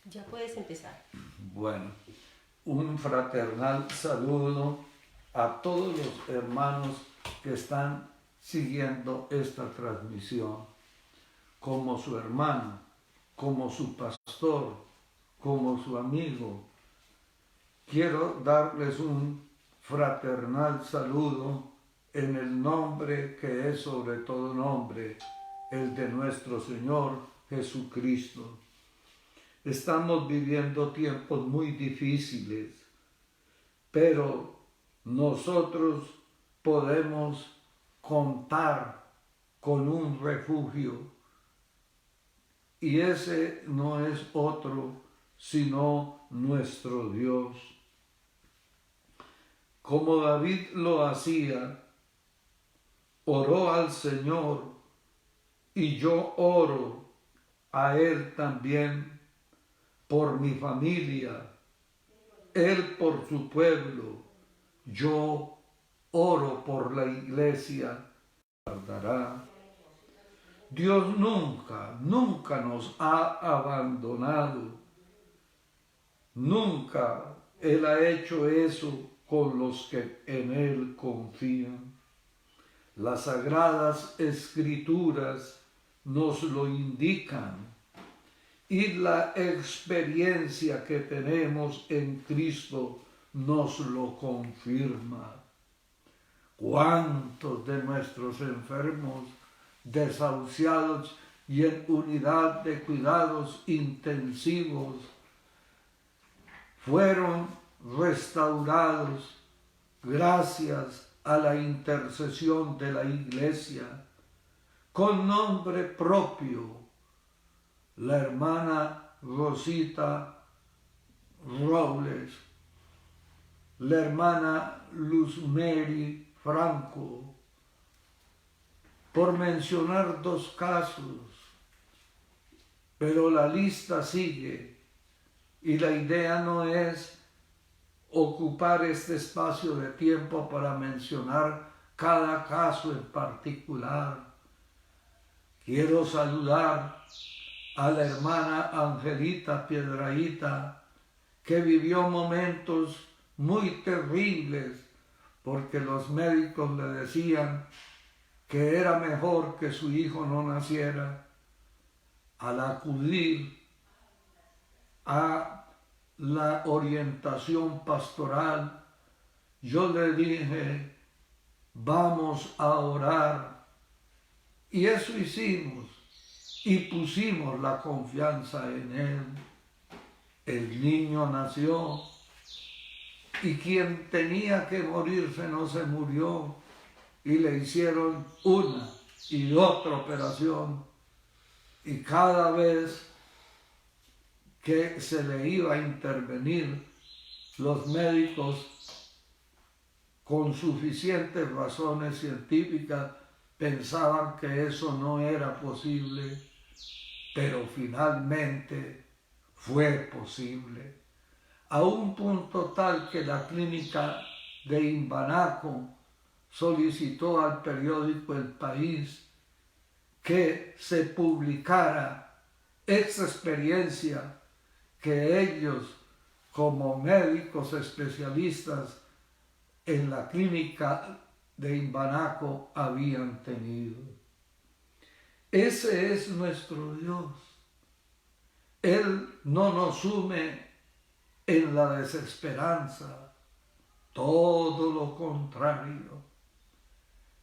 Ya puedes empezar. Bueno, un fraternal saludo a todos los hermanos que están siguiendo esta transmisión, como su hermano, como su pastor, como su amigo. Quiero darles un fraternal saludo en el nombre que es sobre todo nombre, el de nuestro Señor Jesucristo. Estamos viviendo tiempos muy difíciles, pero nosotros podemos contar con un refugio y ese no es otro sino nuestro Dios. Como David lo hacía, oró al Señor y yo oro a Él también por mi familia, Él por su pueblo, yo oro por la iglesia. Dios nunca nos ha abandonado, nunca Él ha hecho eso con los que en Él confían. Las sagradas escrituras nos lo indican y la experiencia que tenemos en Cristo nos lo confirma. ¿Cuántos de nuestros enfermos, desahuciados y en unidad de cuidados intensivos fueron restaurados gracias a la intercesión de la Iglesia? Con nombre propio, la hermana Rosita Robles, la hermana Luz Mary Franco, por mencionar dos casos, pero la lista sigue y la idea no es ocupar este espacio de tiempo para mencionar cada caso en particular. Quiero saludar a la hermana Angelita Piedrahita, que vivió momentos muy terribles porque los médicos le decían que era mejor que su hijo no naciera. Al acudir a la orientación pastoral, yo le dije, vamos a orar. Y eso hicimos y pusimos la confianza en Él. El niño nació y quien tenía que morirse no se murió y le hicieron una y otra operación y cada vez que se le iba a intervenir, los médicos con suficientes razones científicas pensaban que eso no era posible, pero finalmente fue posible, a un punto tal que la clínica de Imbanaco solicitó al periódico El País que se publicara esta experiencia que ellos, como médicos especialistas en la clínica de Imbanaco, habían tenido. Ese es nuestro Dios. Él no nos sume en la desesperanza, todo lo contrario.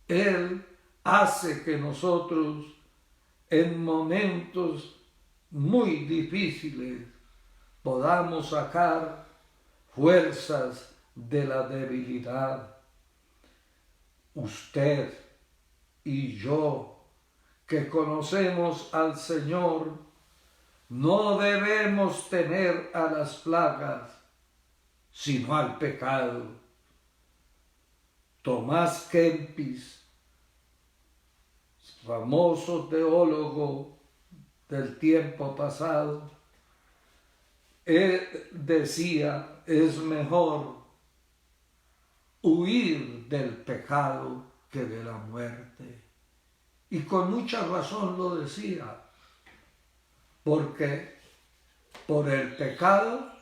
Él hace que nosotros en momentos muy difíciles podamos sacar fuerzas de la debilidad. Usted y yo, que conocemos al Señor, no debemos temer a las plagas, sino al pecado. Tomás Kempis, famoso teólogo del tiempo pasado, él decía, es mejor huir del pecado que de la muerte. Y con mucha razón lo decía, porque Por el pecado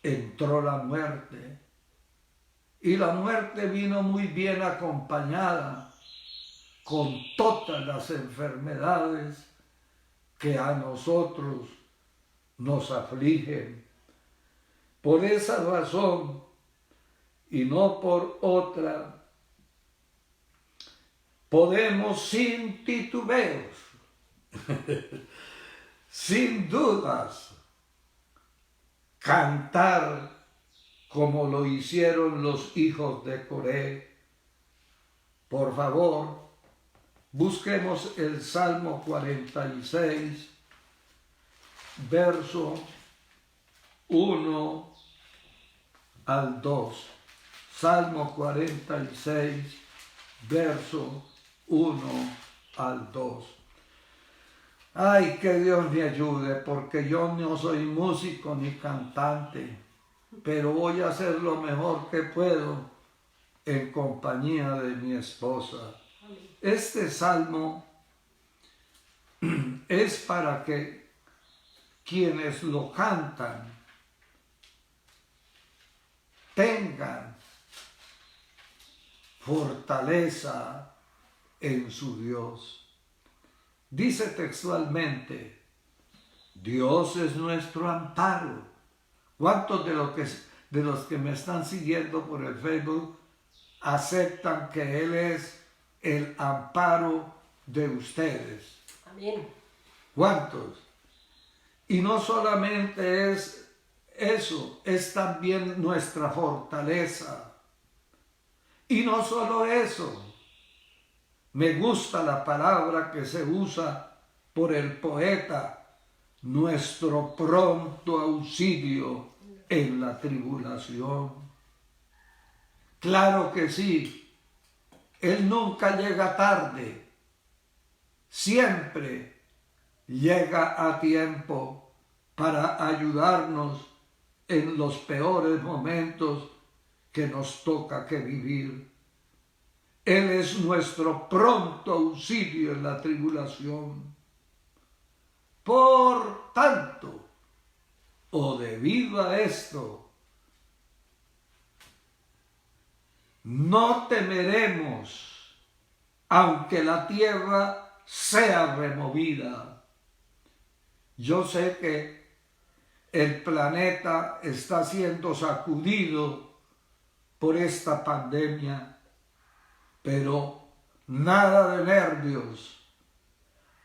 entró la muerte. Y la muerte vino muy bien acompañada con todas las enfermedades que a nosotros nos afligen. Por esa razón, y no por otra, podemos sin titubeos, sin dudas, cantar como lo hicieron los hijos de Coré. Por favor, busquemos el Salmo 46, verso 1 al 2. Salmo 46, verso 1 al 2. Ay, que Dios me ayude, porque yo no soy músico ni cantante, pero voy a hacer lo mejor que puedo en compañía de mi esposa. Este salmo es para que quienes lo cantan tengan fortaleza en su Dios. Dice textualmente, Dios es nuestro amparo. ¿Cuántos de los que me están siguiendo por el Facebook aceptan que Él es el amparo de ustedes? Amén. ¿Cuántos? Y no solamente es eso, es también nuestra fortaleza. Y no solo eso, me gusta la palabra que se usa por el poeta, nuestro pronto auxilio en la tribulación. Claro que sí, Él nunca llega tarde, siempre llega a tiempo para ayudarnos en los peores momentos que nos toca que vivir. Él es nuestro pronto auxilio en la tribulación. Por tanto, o debido a esto, no temeremos, aunque la tierra sea removida. Yo sé que el planeta está siendo sacudido por esta pandemia, pero nada de nervios.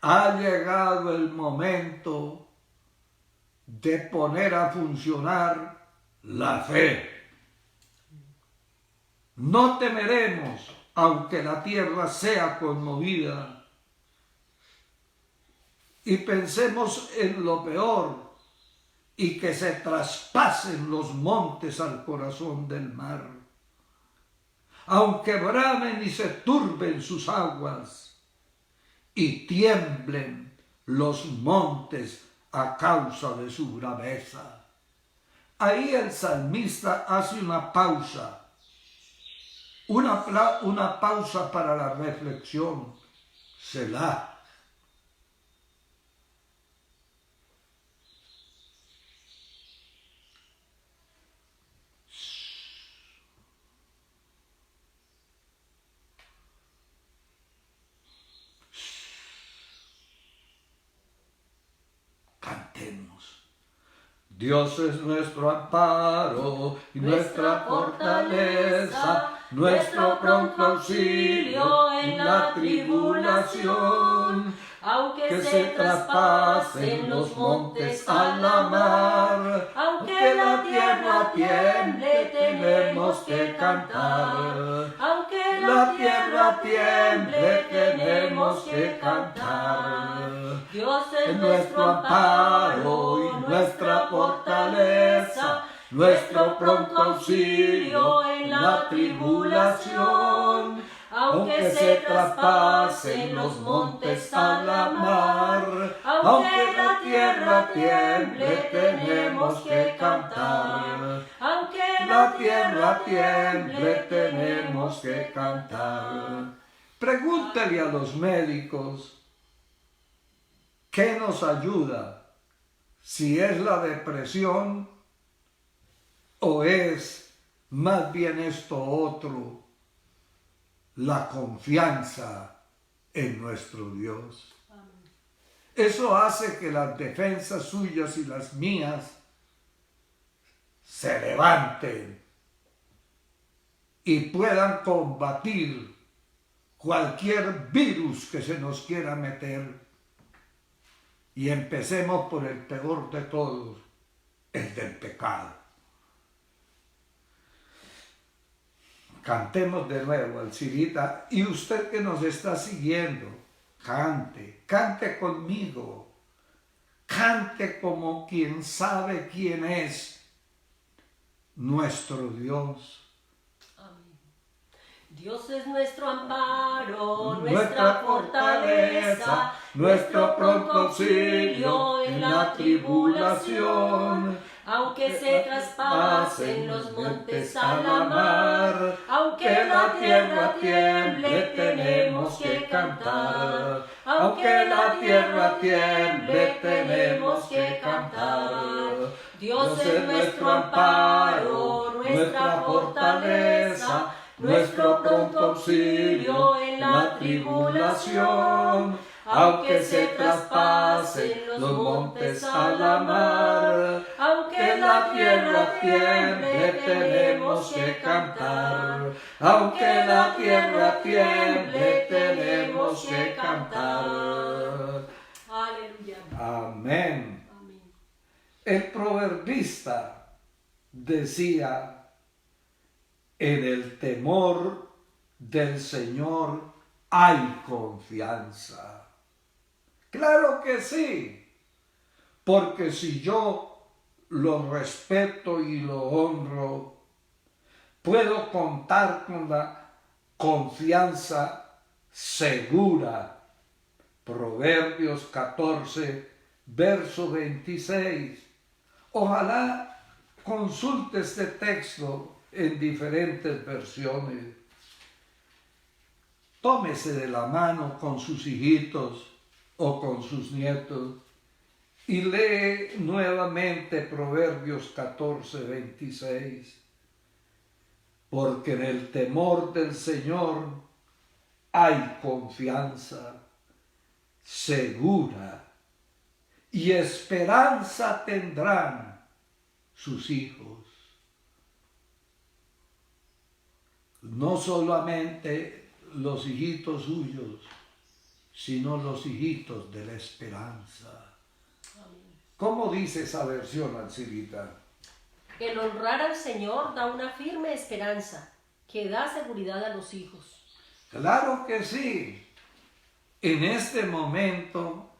Ha llegado el momento de poner a funcionar la fe. No temeremos, aunque la tierra sea conmovida. Y pensemos en lo peor, y que se traspasen los montes al corazón del mar. Aunque bramen y se turben sus aguas, y tiemblen los montes a causa de su braveza. Ahí el salmista hace una pausa, una pausa para la reflexión. Selah. Cantemos. Dios es nuestro amparo y nuestra fortaleza, nuestro pronto auxilio en la tribulación. Aunque se traspasen los montes a la mar, aunque la tierra tiemble, tenemos que cantar. Aunque la tierra tiemble, tenemos que cantar. Dios es nuestro amparo y nuestra fortaleza, nuestro pronto auxilio en la tribulación. Aunque se traspasen los montes a la mar, aunque la tierra tiemble, tenemos que cantar. Aunque la tierra tiemble, tenemos que cantar. Pregúntale a los médicos, ¿qué nos ayuda si es la depresión o es más bien esto otro, la confianza en nuestro Dios. Amén. Eso hace que las defensas suyas y las mías se levanten y puedan combatir cualquier virus que se nos quiera meter. Y empecemos por el peor de todos, el del pecado. Cantemos de nuevo, Alcirita, y usted que nos está siguiendo, cante conmigo, cante como quien sabe quién es nuestro Dios. Dios es nuestro amparo, nuestra fortaleza, nuestro pronto auxilio en la tribulación. Aunque se traspasen los montes a la mar, aunque la tierra tiemble, tenemos que cantar. Aunque la tierra tiemble, tenemos que cantar. Dios es nuestro amparo, nuestra fortaleza, nuestro pronto auxilio en la tribulación. Aunque se traspasen los montes a la mar, aunque la tierra tiemble, tenemos que cantar. Aunque la tierra tiemble, tenemos que cantar. Aleluya. Amén. Amén. El proverbista decía: en el temor del Señor hay confianza. Claro que sí, porque si yo lo respeto y lo honro, puedo contar con la confianza segura. Proverbios 14, verso 26. Ojalá consulte este texto en diferentes versiones. Tómese de la mano con sus hijitos o con sus nietos y lee nuevamente Proverbios 14, 26. Porque en el temor del Señor hay confianza segura y esperanza tendrán sus hijos. No solamente los hijitos suyos, sino los hijitos de la esperanza. ¿Cómo dice esa versión, Alcirita? El honrar al Señor da una firme esperanza que da seguridad a los hijos. Claro que sí. En este momento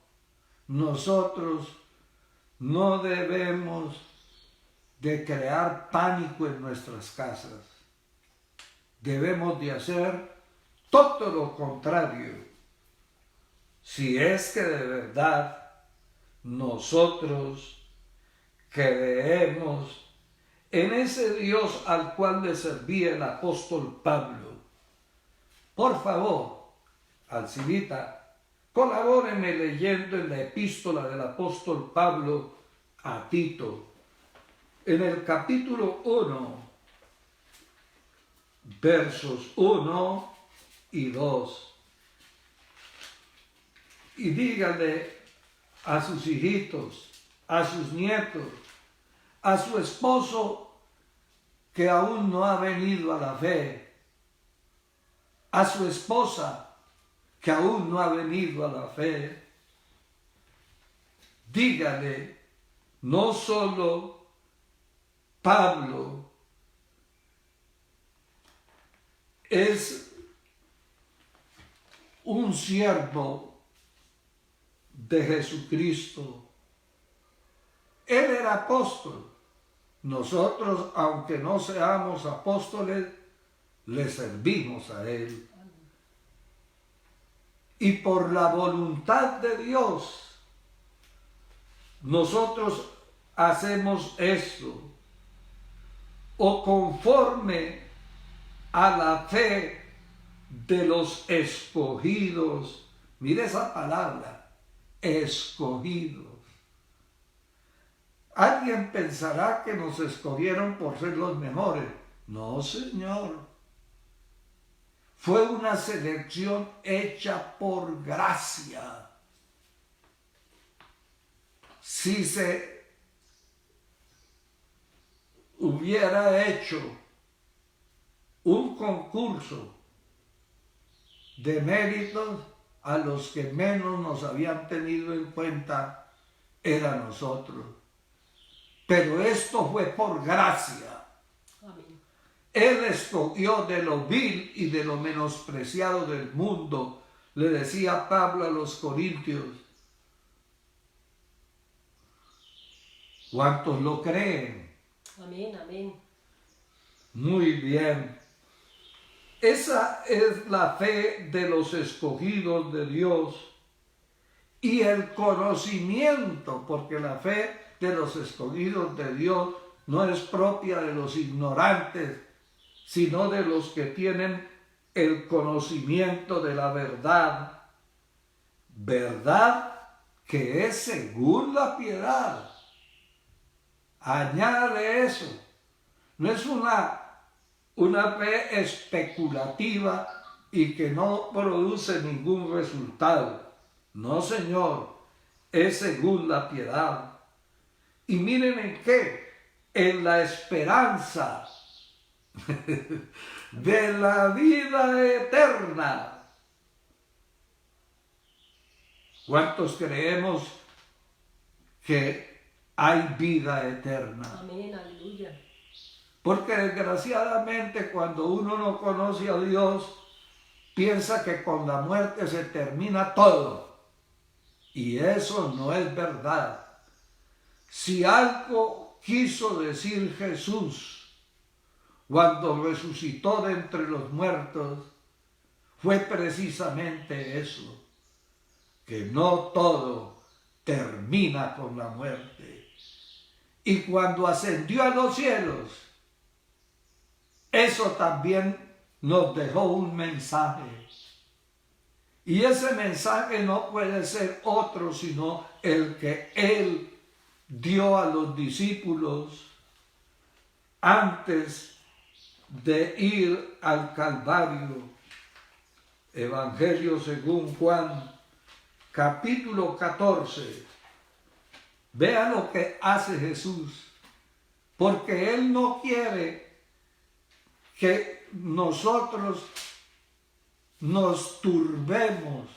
nosotros no debemos de crear pánico en nuestras casas. Debemos de hacer todo lo contrario. Si es que de verdad nosotros creemos en ese Dios al cual le servía el apóstol Pablo. Por favor, Alcirita, colabóreme leyendo en la epístola del apóstol Pablo a Tito, en el capítulo 1, versos 1 y 2. Y dígale a sus hijitos, a sus nietos, a su esposo que aún no ha venido a la fe, a su esposa que aún no ha venido a la fe. Dígale, no solo Pablo es un siervo de Jesucristo. Él era apóstol. Nosotros, aunque no seamos apóstoles, le servimos a Él. Y por la voluntad de Dios, nosotros hacemos esto, o conforme a la fe de los escogidos. Mire esa palabra, escogidos. alguien pensará que nos escogieron por ser los mejores. No, Señor. Fue una selección hecha por gracia. Si se hubiera hecho un concurso de méritos, a los que menos nos habían tenido en cuenta era nosotros. Pero esto fue por gracia. Amén. Él escogió de lo vil y de lo menospreciado del mundo, le decía Pablo a los Corintios. ¿Cuántos lo creen? Amén, amén. Muy bien. Esa es la fe de los escogidos de Dios y el conocimiento, porque la fe de los escogidos de Dios no es propia de los ignorantes, sino de los que tienen el conocimiento de la verdad. Verdad que es según la piedad. Añade eso. No es una fe especulativa y que no produce ningún resultado. No, Señor, es según la piedad. Y miren en qué, en la esperanza de la vida eterna. ¿Cuántos creemos que hay vida eterna? Amén, aleluya. Porque desgraciadamente cuando uno no conoce a Dios, piensa que con la muerte se termina todo. Y eso no es verdad. Si algo quiso decir Jesús cuando resucitó de entre los muertos, fue precisamente eso, que no todo termina con la muerte. Y cuando ascendió a los cielos, eso también nos dejó un mensaje. Y ese mensaje no puede ser otro sino el que Él dio a los discípulos antes de ir al Calvario. Evangelio según Juan, capítulo 14. Vean lo que hace Jesús, porque Él no quiere que nosotros nos turbemos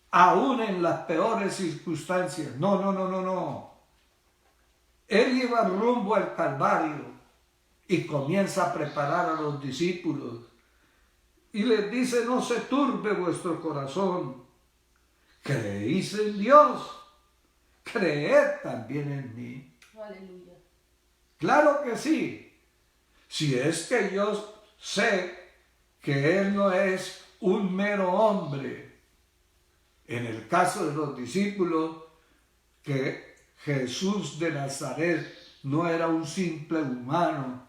aún en las peores circunstancias. No. Él iba rumbo al Calvario y comienza a preparar a los discípulos y les dice: no se turbe vuestro corazón, creéis en Dios, creed también en mí. Aleluya. Claro que sí. Si es que yo sé que Él no es un mero hombre. En el caso de los discípulos, que Jesús de Nazaret no era un simple humano,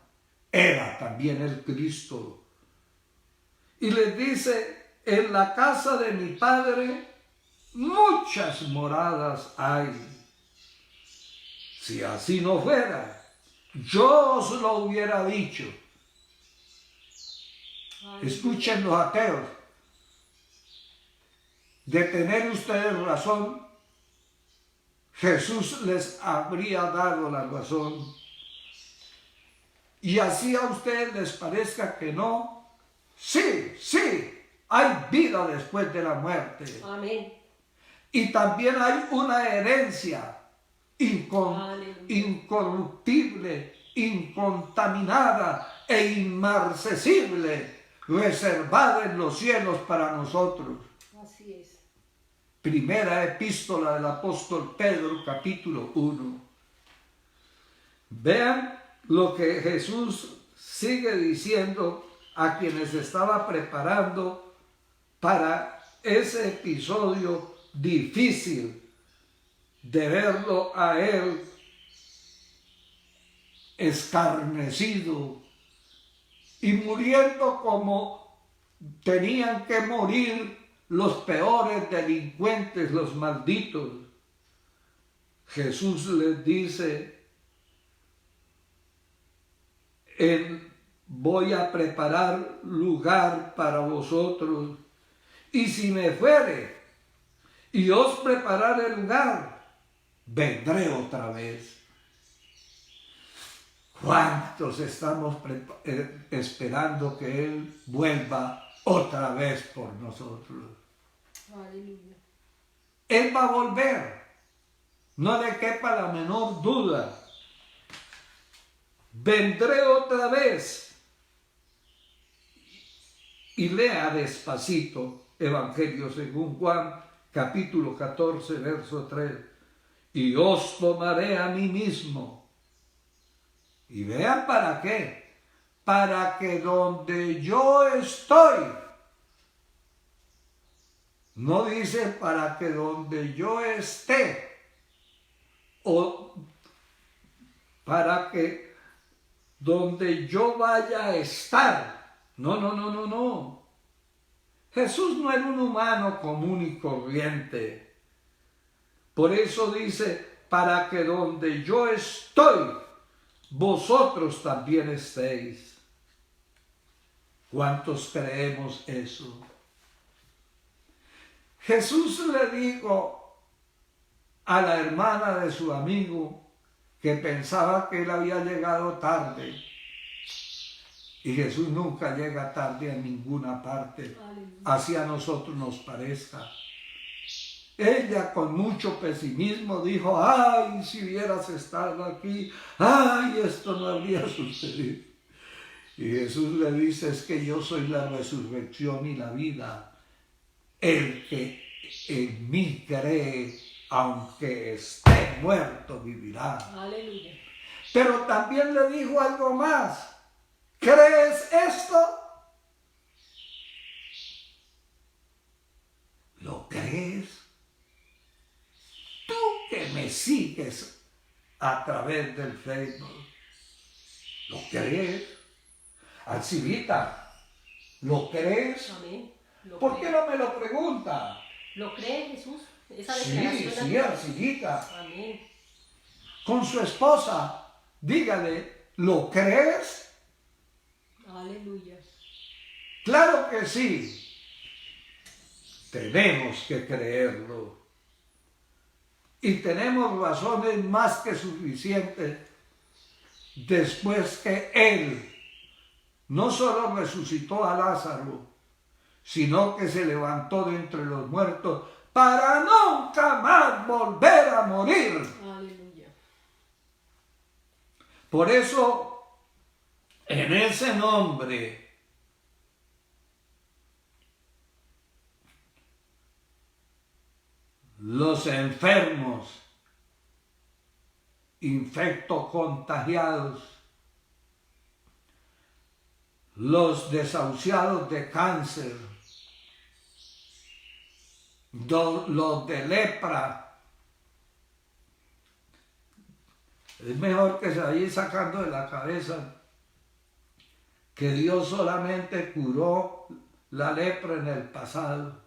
era también el Cristo. Y les dice: en la casa de mi Padre muchas moradas hay. Si así no fuera, yo os lo hubiera dicho. Escuchen los ateos. De tener ustedes razón, Jesús les habría dado la razón. Y así a ustedes les parezca que no, sí, hay vida después de la muerte. Amén. Y también hay una herencia incorruptible, incontaminada e inmarcesible, reservada en los cielos para nosotros. Así es. Primera epístola del apóstol Pedro, capítulo 1. Vean lo que Jesús sigue diciendo a quienes estaba preparando para ese episodio difícil de verlo a Él escarnecido y muriendo como tenían que morir los peores delincuentes, los malditos. Jesús les dice, voy a preparar lugar para vosotros, y si me fuere y os prepararé lugar, vendré otra vez. ¿Cuántos estamos esperando que Él vuelva otra vez por nosotros? Aleluya. Él va a volver, no le quepa la menor duda. Vendré otra vez. Y lea despacito Evangelio según Juan, capítulo 14, verso 3. Y os tomaré a mí mismo. Y vean para qué. Para que donde yo estoy, no dice para que donde yo esté, o para que donde yo vaya a estar. No, no, no, no, no. Jesús no era un humano común y corriente. Por eso dice, para que donde yo estoy, vosotros también estéis. ¿Cuántos creemos eso? Jesús le dijo a la hermana de su amigo que pensaba que él había llegado tarde. Y Jesús nunca llega tarde a ninguna parte, así a nosotros nos parezca. Ella con mucho pesimismo dijo, ay, si hubieras estado aquí, ay, esto no habría sucedido. Y Jesús le dice, es que yo soy la resurrección y la vida. El que en mí cree, aunque esté muerto, vivirá. Aleluya. Pero también le dijo algo más. ¿Crees esto? ¿Lo crees? Tú que me sigues a través del Facebook, ¿lo crees? Alcibita, ¿lo crees? Amén. ¿Por qué no me lo pregunta? ¿Lo cree Jesús? Esa Sí, declaración. sí, Alcibita. Amén. Con su esposa, dígale, ¿lo crees? Aleluya. Claro que sí. Tenemos que creerlo. Y tenemos razones más que suficientes después que Él no solo resucitó a Lázaro, sino que se levantó de entre los muertos para nunca más volver a morir. Aleluya. Por eso, en ese nombre, los enfermos, infectocontagiados, los desahuciados de cáncer, los de lepra, es mejor que se vaya sacando de la cabeza que Dios solamente curó la lepra en el pasado.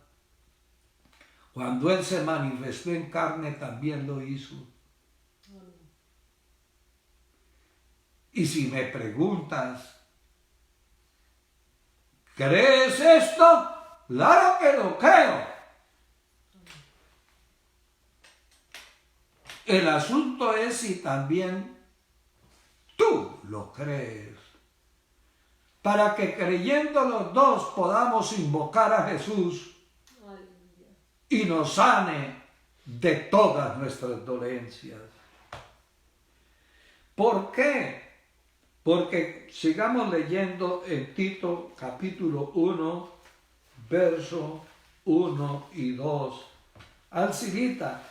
Cuando Él se manifestó en carne también lo hizo. Y si me preguntas, ¿crees esto? Claro que lo creo. El asunto es si también tú lo crees. Para que creyendo los dos podamos invocar a Jesús y nos sane de todas nuestras dolencias. ¿Por qué? Porque sigamos leyendo en Tito capítulo 1, verso 1 y 2. Alcibita,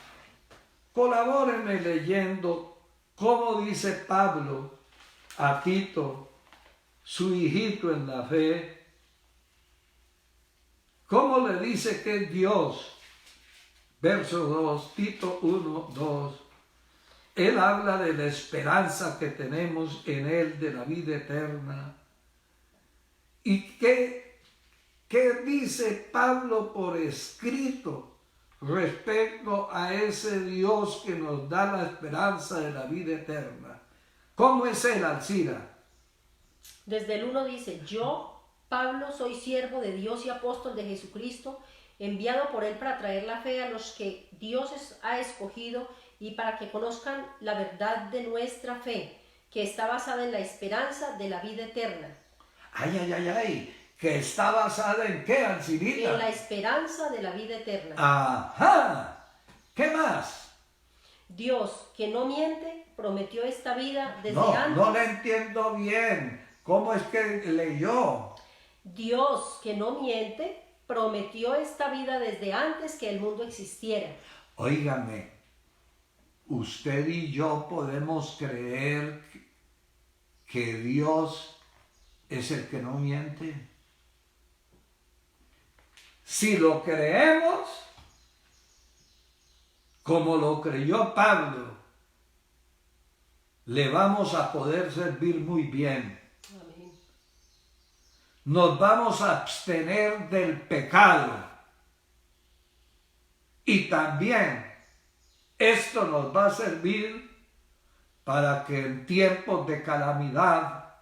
colabórenme leyendo cómo dice Pablo a Tito, su hijito en la fe, cómo le dice que es Dios. Verso 2, Tito 1, 2. Él habla de la esperanza que tenemos en Él, de la vida eterna. ¿Y qué dice Pablo por escrito respecto a ese Dios que nos da la esperanza de la vida eterna. ¿Cómo es Él, Alcira? Desde el 1 dice, yo, Pablo, soy siervo de Dios y apóstol de Jesucristo, enviado por Él para traer la fe a los que Dios ha escogido y para que conozcan la verdad de nuestra fe, que está basada en la esperanza de la vida eterna. Ay, ay, ay, ay. ¿Que está basada en qué, Alcirita? En la esperanza de la vida eterna. Ajá. ¿Qué más? Dios, que no miente, prometió esta vida desde antes. No le entiendo bien. ¿Cómo es que leyó? Dios, que no miente, prometió esta vida desde antes que el mundo existiera. Óigame, usted y yo podemos creer que Dios es el que no miente. Si lo creemos, como lo creyó Pablo, le vamos a poder servir muy bien. Amén. Nos vamos a abstener del pecado. Y también esto nos va a servir para que en tiempos de calamidad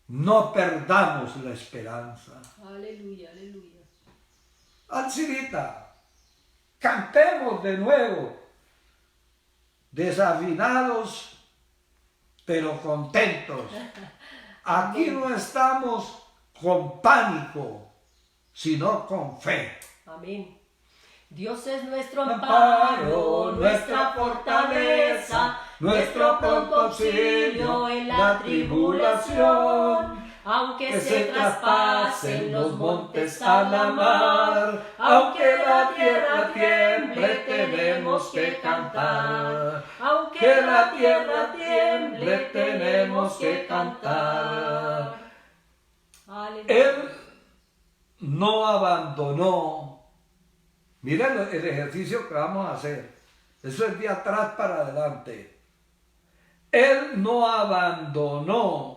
no perdamos la esperanza. Aleluya, aleluya. Alcirita, cantemos de nuevo, desafinados pero contentos. Aquí no estamos con pánico, sino con fe. Amén. Dios es nuestro amparo, nuestra fortaleza, nuestro pronto auxilio en la tribulación. Aunque se traspasen los montes a la mar, aunque la tierra tiemble, tenemos que cantar. Aunque la tierra tiemble, tenemos que cantar. Aleluya. Él no abandonó. Miren el ejercicio que vamos a hacer. Eso es de atrás para adelante. Él no abandonó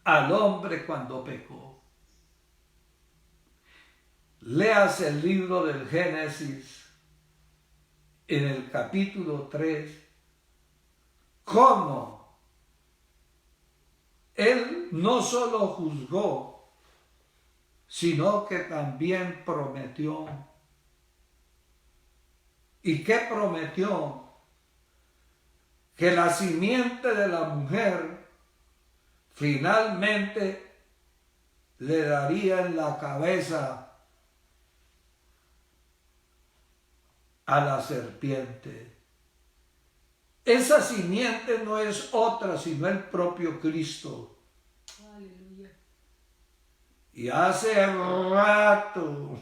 al hombre cuando pecó. Leas el libro del Génesis en el capítulo 3, cómo Él no solo juzgó, sino que también prometió. ¿Y qué prometió? Que la simiente de la mujer finalmente le daría en la cabeza a la serpiente. Esa simiente no es otra sino el propio Cristo. Aleluya. Y hace rato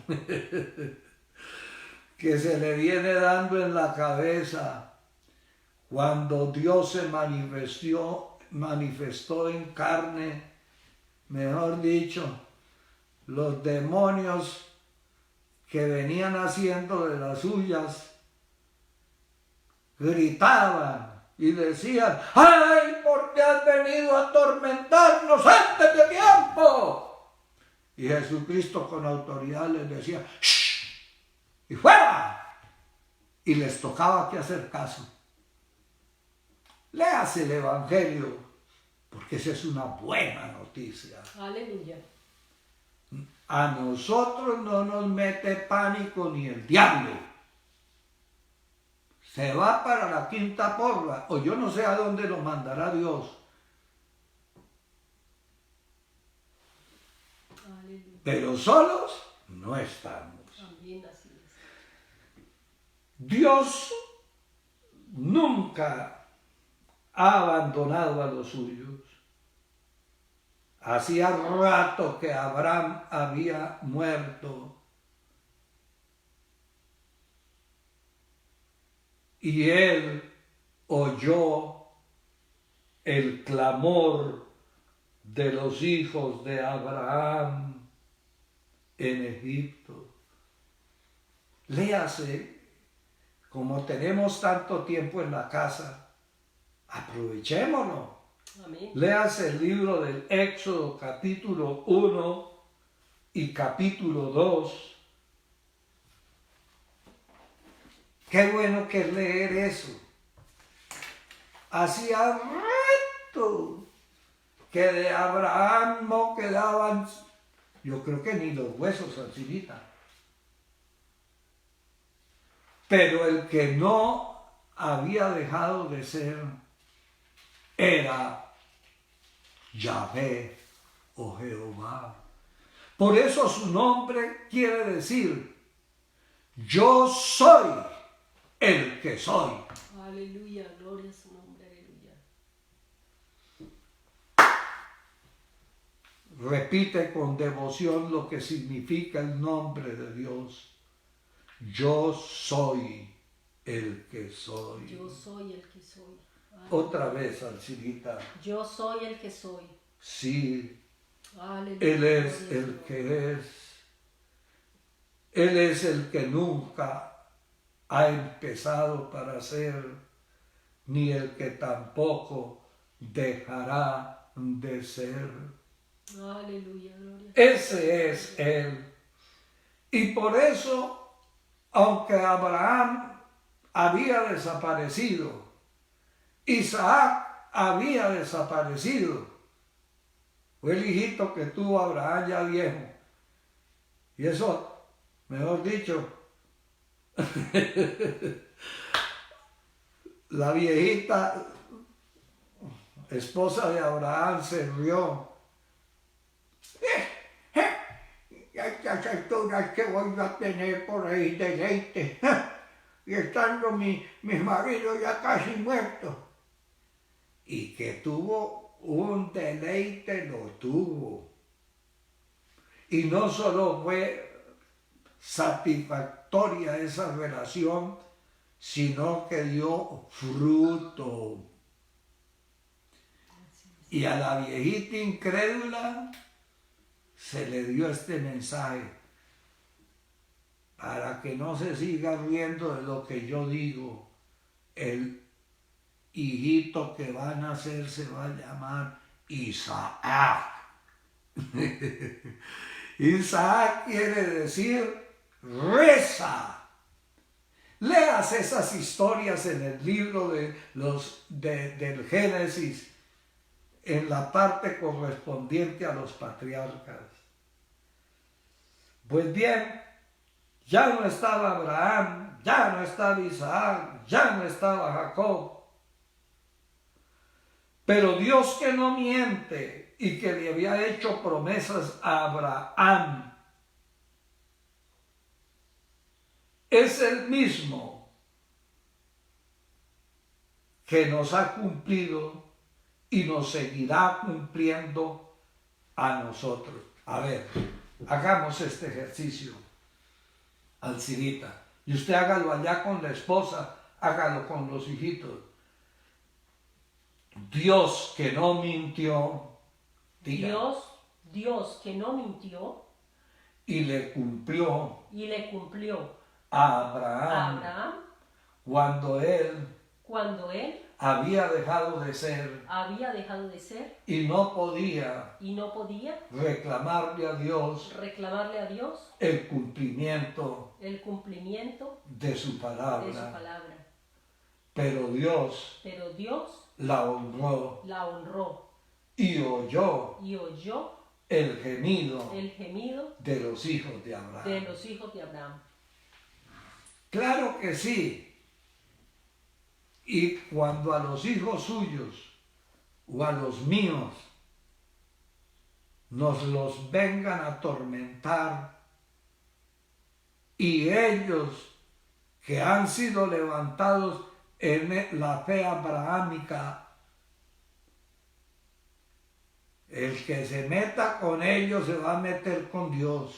que se le viene dando en la cabeza cuando Dios se manifestó en carne, mejor dicho, los demonios que venían haciendo de las suyas gritaban y decían: ¡ay, por qué has venido a atormentarnos antes de tiempo! Y Jesucristo con autoridad les decía: ¡shh! ¡Y fuera! Y les tocaba que hacer caso. Léase el Evangelio, porque esa es una buena noticia. Aleluya. A nosotros no nos mete pánico ni el diablo. Se va para la quinta porra, o yo no sé a dónde lo mandará Dios. Aleluya. Pero solos no estamos. También así es. Dios nunca ha abandonado a los suyos. Hacía rato que Abraham había muerto y él oyó el clamor de los hijos de Abraham en Egipto. Léase, como tenemos tanto tiempo en la casa, aprovechémoslo. Amén. Léase el libro del Éxodo capítulo 1 y capítulo 2 Qué bueno que es leer eso. Hacía rato que de Abraham no quedaban, yo creo que ni los huesos, Alcibita. Pero el que no había dejado de ser era Yahvé o Jehová. Por eso su nombre quiere decir, yo soy el que soy. Aleluya, gloria a su nombre, aleluya. Repite con devoción lo que significa el nombre de Dios. Yo soy el que soy. Yo soy el que soy. Aleluya. Otra vez, Alcibita. Yo soy el que soy. Sí, Aleluya. Él es el que es. Él es el que nunca ha empezado para ser, ni el que tampoco dejará de ser. Aleluya, gloria. Ese es Él. Y por eso, aunque Abraham había desaparecido, Isaac había desaparecido, fue el hijito que tuvo Abraham ya viejo. Y eso, mejor dicho, la viejita esposa de Abraham se rió. A estas alturas que voy a tener por ahí deleite. Y estando mi marido ya casi muerto. Y que tuvo un deleite, lo tuvo. Y no solo fue satisfactoria esa relación, sino que dio fruto. Y a la viejita incrédula se le dio este mensaje para que no se siga riendo de lo que yo digo. El hijito que va a nacer se va a llamar Isaac. Isaac quiere decir reza. Leas esas historias en el libro del Génesis, en la parte correspondiente a los patriarcas. Pues bien, ya no estaba Abraham, ya no estaba Isaac, ya no estaba Jacob. Pero Dios, que no miente y que le había hecho promesas a Abraham, es el mismo que nos ha cumplido y nos seguirá cumpliendo a nosotros. A ver, hagamos este ejercicio, Alcibita. Y usted hágalo allá con la esposa, hágalo con los hijitos. Dios que no mintió, diga, Dios que no mintió y le cumplió a Abraham Abraham cuando él había dejado de ser y no podía reclamarle a Dios el cumplimiento de su palabra. Pero Dios la honró y oyó el gemido de los hijos de Abraham. Claro que sí. Y cuando a los hijos suyos o a los míos nos los vengan a atormentar, y ellos que han sido levantados en la fe abrahámica, el que se meta con ellos se va a meter con Dios.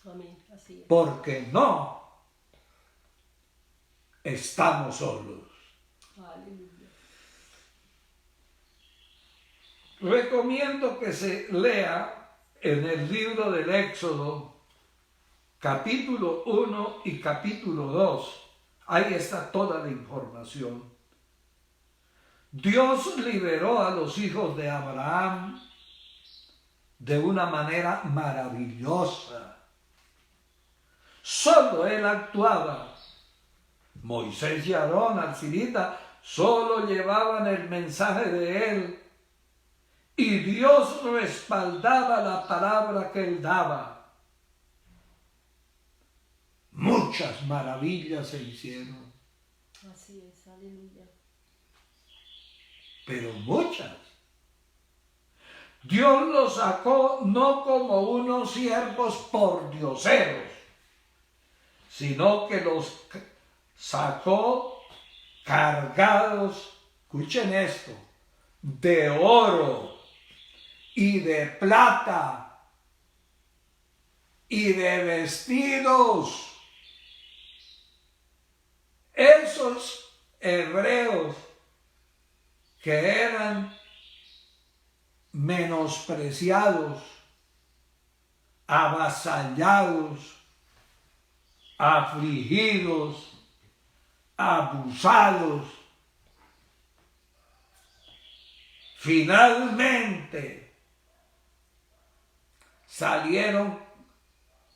Amén. Así es. Porque no estamos solos. Aleluya. Recomiendo que se lea en el libro del Éxodo, capítulo 1 y capítulo 2. Ahí está toda la información. Dios liberó a los hijos de Abraham de una manera maravillosa. Solo Él actuaba Moisés y Aarón, Alcirita, solo llevaban el mensaje de él y Dios respaldaba la palabra que él daba. Muchas maravillas se hicieron. Así es, aleluya. Pero muchas. Dios los sacó no como unos siervos pordioseros, sino que los sacó cargados, escuchen esto, de oro y de plata y de vestidos. Esos hebreos que eran menospreciados, avasallados, afligidos, abusados, finalmente salieron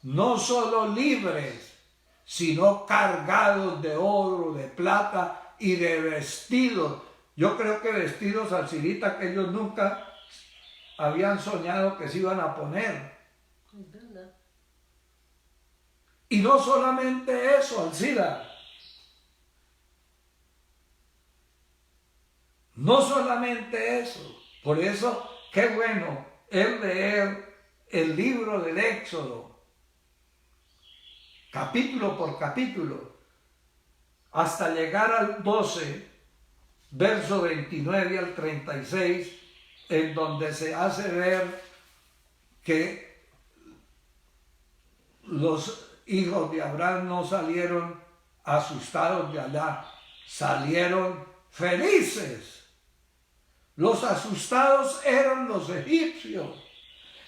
no solo libres, sino cargados de oro, de plata y de vestidos. Yo creo que vestidos, Alcirita, que ellos nunca habían soñado que se iban a poner. Es verdad. Y no solamente eso, Alcira. No solamente eso. Por eso, qué bueno es leer el libro del Éxodo, capítulo por capítulo, hasta llegar al 12, verso 29 al 36, en donde se hace ver que los hijos de Abraham no salieron asustados de allá, salieron felices. Los asustados eran los egipcios.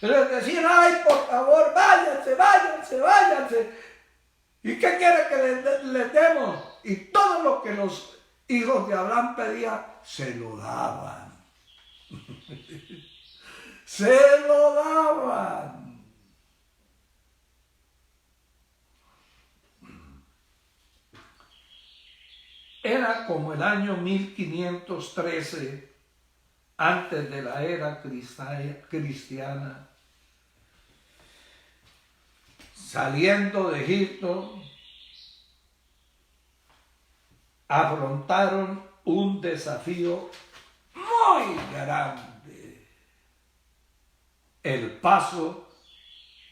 Les decían, ay, por favor, váyanse, váyanse, váyanse. ¿Y qué quiere que les demos? Y todo lo que los hijos de Abraham pedían, se lo daban. Se lo daban. Era como el año 1513, antes de la era cristiana. Saliendo de Egipto, afrontaron un desafío muy grande. El paso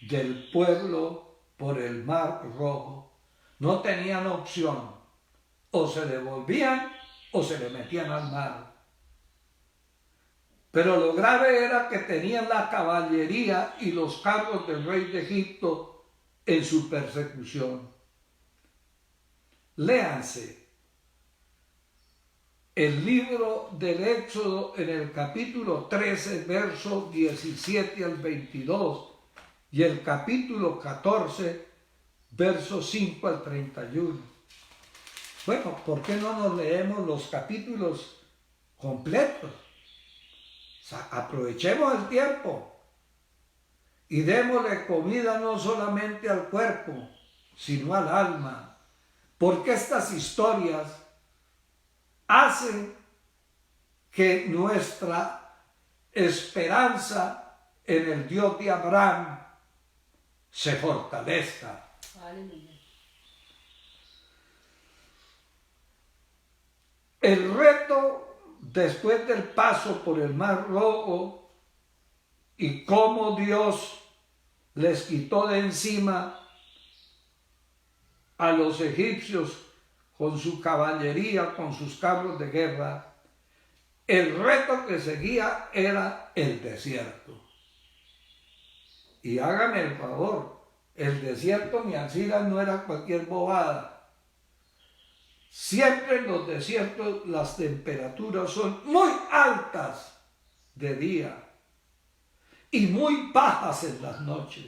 del pueblo por el Mar Rojo. No tenían opción. O se devolvían o se le metían al mar. Pero lo grave era que tenían la caballería y los carros del rey de Egipto en su persecución. Léanse el libro del Éxodo en el capítulo 13, versos 17 al 22 y el capítulo 14, versos 5 al 31. Bueno, ¿por qué no nos leemos los capítulos completos? O sea, aprovechemos el tiempo y démosle comida no solamente al cuerpo, sino al alma. Porque estas historias hacen que nuestra esperanza en el Dios de Abraham se fortalezca. Aleluya. El reto después del paso por el Mar Rojo y cómo Dios les quitó de encima a los egipcios con su caballería, con sus carros de guerra, el reto que seguía era el desierto. Y hágame el favor, el desierto, mi Alcira, no era cualquier bobada. Siempre en los desiertos las temperaturas son muy altas de día y muy bajas en las noches.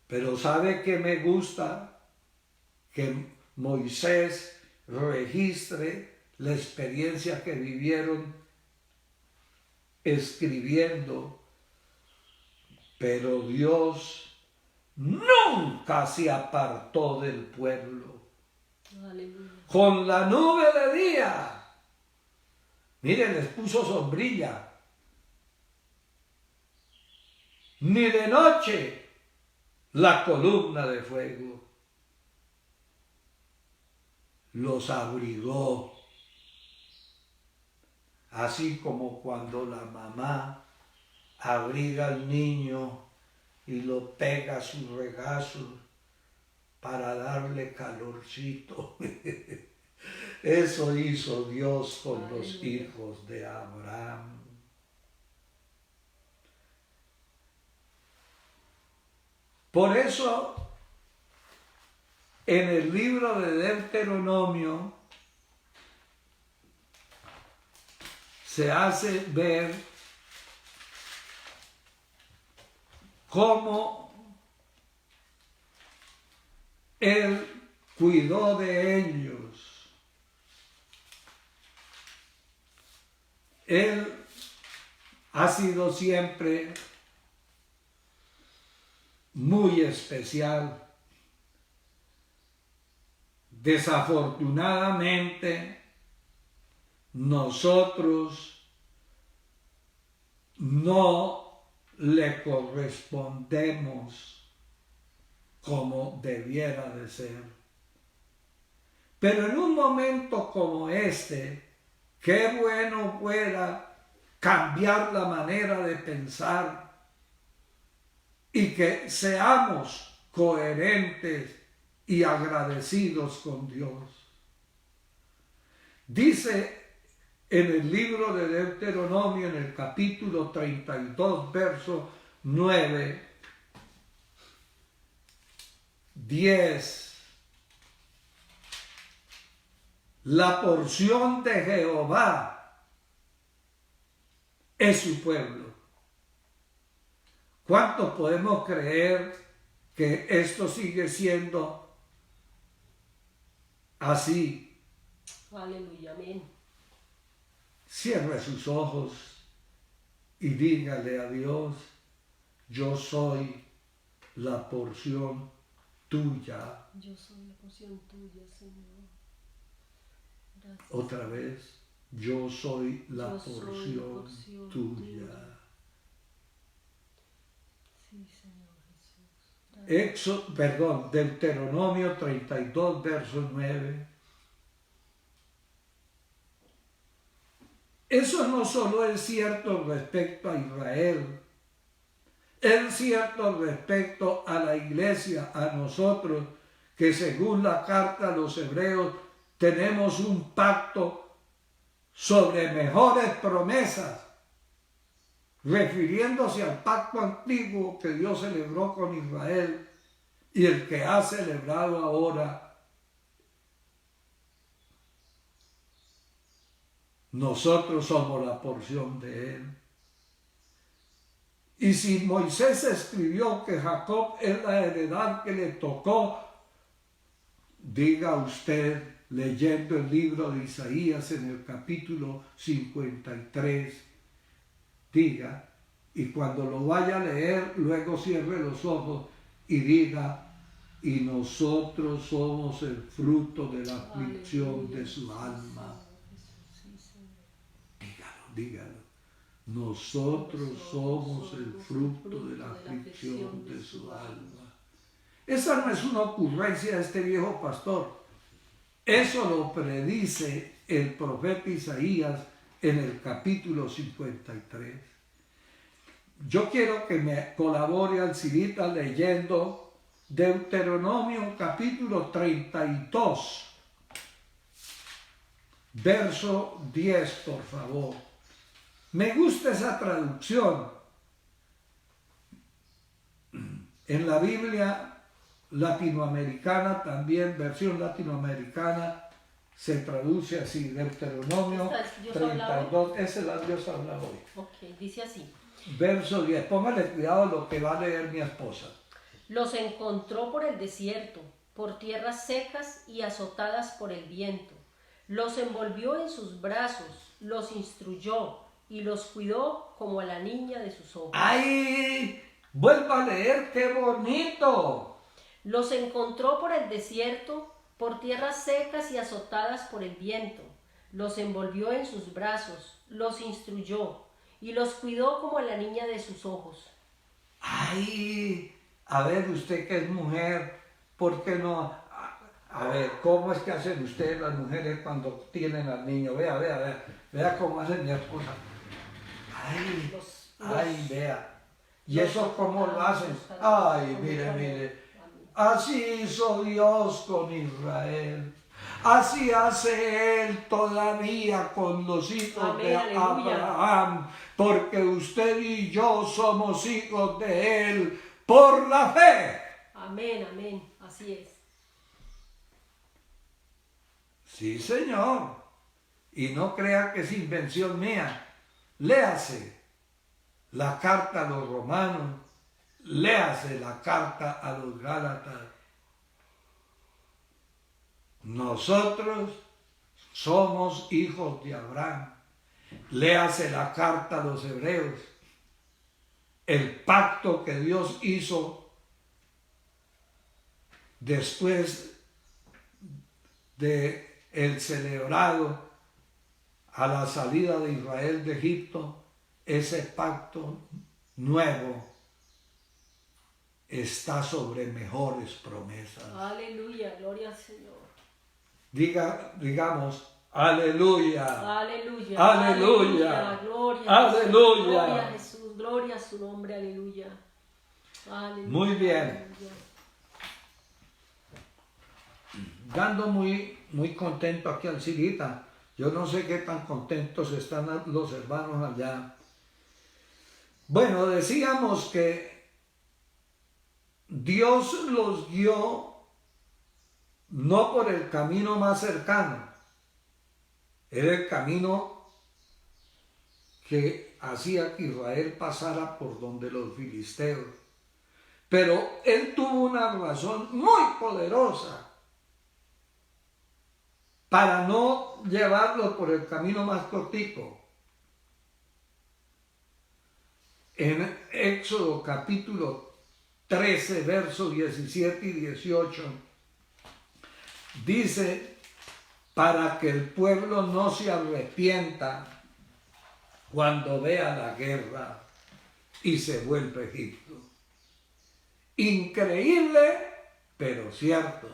Pero ¿sabe qué me gusta? Que Moisés registre la experiencia que vivieron escribiendo. Pero Dios nunca se apartó del pueblo. Aleluya. Con la nube de día. Miren, les puso sombrilla. Ni de noche la columna de fuego. Los abrigó. Así como cuando la mamá abriga al niño y lo pega a su regazo para darle calorcito. Eso hizo Dios con los hijos de Abraham. Por eso, en el libro de Deuteronomio se hace ver cómo Él cuidó de ellos. Él ha sido siempre muy especial. Desafortunadamente, nosotros no le correspondemos como debiera de ser. Pero en un momento como este, qué bueno fuera cambiar la manera de pensar y que seamos coherentes y agradecidos con Dios. Dice en el libro de Deuteronomio, en el capítulo 32, verso 9, 10, la porción de Jehová es su pueblo. ¿Cuánto podemos creer que esto sigue siendo así? Aleluya, amén. Cierre sus ojos y dígale a Dios: yo soy la porción tuya. Yo soy la porción tuya, Señor. Gracias. Otra vez, yo soy la porción tuya. Sí, Señor Jesús. Deuteronomio 32, verso 9. Eso no solo es cierto respecto a Israel, es cierto respecto a la iglesia, a nosotros, que según la carta a los hebreos tenemos un pacto sobre mejores promesas, refiriéndose al pacto antiguo que Dios celebró con Israel y el que ha celebrado ahora. Nosotros somos la porción de Él. Y si Moisés escribió que Jacob es la heredad que le tocó, diga usted, leyendo el libro de Isaías en el capítulo 53, diga, y cuando lo vaya a leer, luego cierre los ojos y diga: y nosotros somos el fruto de la aflicción de su alma. Dígalo. Nosotros somos el fruto de la aflicción de su alma. Esa no es una ocurrencia de este viejo pastor. Eso lo predice el profeta Isaías en el capítulo 53. Yo quiero que me colabore Alcidita leyendo Deuteronomio capítulo 32, verso 10, por favor. Me gusta esa traducción. En la Biblia latinoamericana también, versión latinoamericana, se traduce así: Deuteronomio 32. Ese es la Dios habla hoy. Ok, dice así. Verso 10. Póngale cuidado a lo que va a leer mi esposa. Los encontró por el desierto, por tierras secas y azotadas por el viento. Los envolvió en sus brazos, los instruyó y los cuidó como a la niña de sus ojos. ¡Ay! Vuelva a leer, qué bonito. Los encontró por el desierto, por tierras secas y azotadas por el viento. Los envolvió en sus brazos, los instruyó y los cuidó como a la niña de sus ojos. Ay, a ver, usted que es mujer, ¿por qué no? A ver, ¿cómo es que hacen ustedes las mujeres cuando tienen al niño? Vea cómo hace mi esposa. Ay, ay, vea. ¿Y eso cómo lo hacen? Ay, mire. Así hizo Dios con Israel. Así hace Él todavía con los hijos de Abraham, porque usted y yo somos hijos de Él por la fe. Amén, amén, así es. Sí, Señor. Y no crea que es invención mía. Léase la carta a los romanos, léase la carta a los gálatas. Nosotros somos hijos de Abraham. Léase la carta a los hebreos. El pacto que Dios hizo después de el celebrado a la salida de Israel de Egipto, ese pacto nuevo está sobre mejores promesas. Aleluya, gloria al Señor. Digamos, aleluya. Aleluya. Aleluya. Gloria. Aleluya. Gloria a Jesús, gloria a su nombre, aleluya. Aleluya. Muy bien. Aleluya. Dando muy contento aquí al Cirita. Yo no sé qué tan contentos están los hermanos allá. Bueno, decíamos que Dios los guió no por el camino más cercano, era el camino que hacía que Israel pasara por donde los filisteos. Pero Él tuvo una razón muy poderosa para no llevarlo por el camino más cortico. En Éxodo capítulo 13, versos 17 y 18, dice, para que el pueblo no se arrepienta cuando vea la guerra y se vuelva a Egipto. Increíble, pero cierto.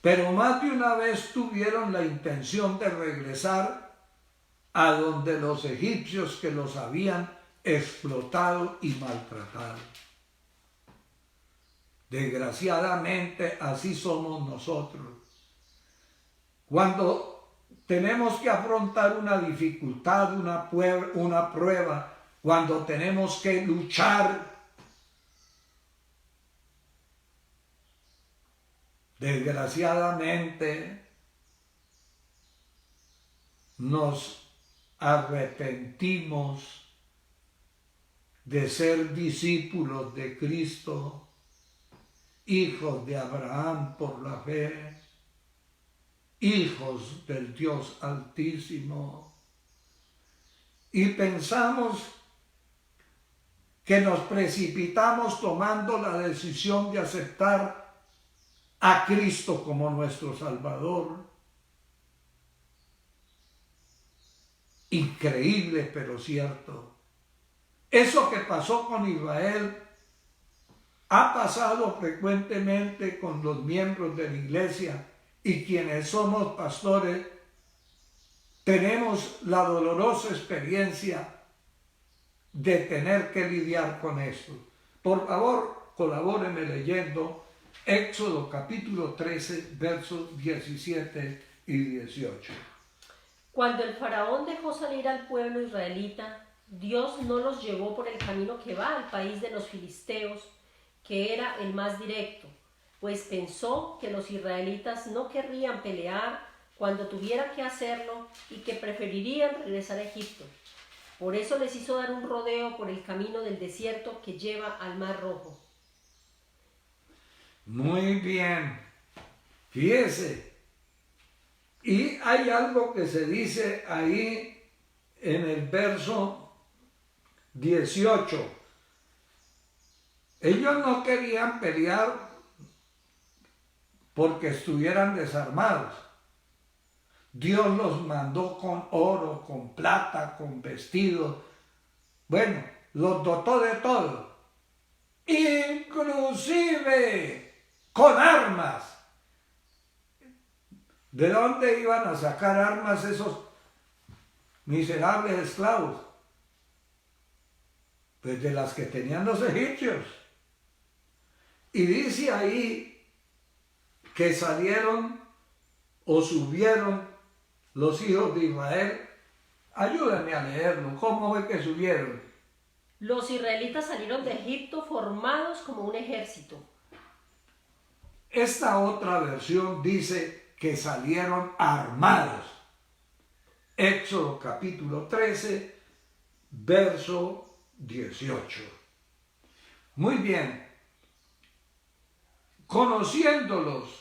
Pero más de una vez tuvieron la intención de regresar a donde los egipcios que los habían explotado y maltratado. Desgraciadamente así somos nosotros. Cuando tenemos que afrontar una dificultad, una prueba, cuando tenemos que luchar, desgraciadamente nos arrepentimos de ser discípulos de Cristo, hijos de Abraham por la fe, hijos del Dios Altísimo, y pensamos que nos precipitamos tomando la decisión de aceptar a Cristo como nuestro Salvador. Increíble, pero cierto. Eso que pasó con Israel ha pasado frecuentemente con los miembros de la iglesia, y quienes somos pastores tenemos la dolorosa experiencia de tener que lidiar con esto. Por favor, colabóreme leyendo Éxodo capítulo 13, versos 17 y 18. Cuando el faraón dejó salir al pueblo israelita, Dios no los llevó por el camino que va al país de los filisteos, que era el más directo, pues pensó que los israelitas no querrían pelear cuando tuvieran que hacerlo y que preferirían regresar a Egipto. Por eso les hizo dar un rodeo por el camino del desierto que lleva al Mar Rojo. Muy bien, fíjese, y hay algo que se dice ahí en el verso 18. Ellos no querían pelear porque estuvieran desarmados. Dios los mandó con oro, con plata, con vestidos. Bueno, los dotó de todo. Inclusive con armas. ¿De dónde iban a sacar armas esos miserables esclavos? Pues de las que tenían los egipcios. Y dice ahí que salieron o subieron los hijos de Israel. Ayúdenme a leerlo. ¿Cómo fue que subieron? Los israelitas salieron de Egipto formados como un ejército. Esta otra versión dice que salieron armados. Éxodo capítulo 13, verso 18. Muy bien. Conociéndolos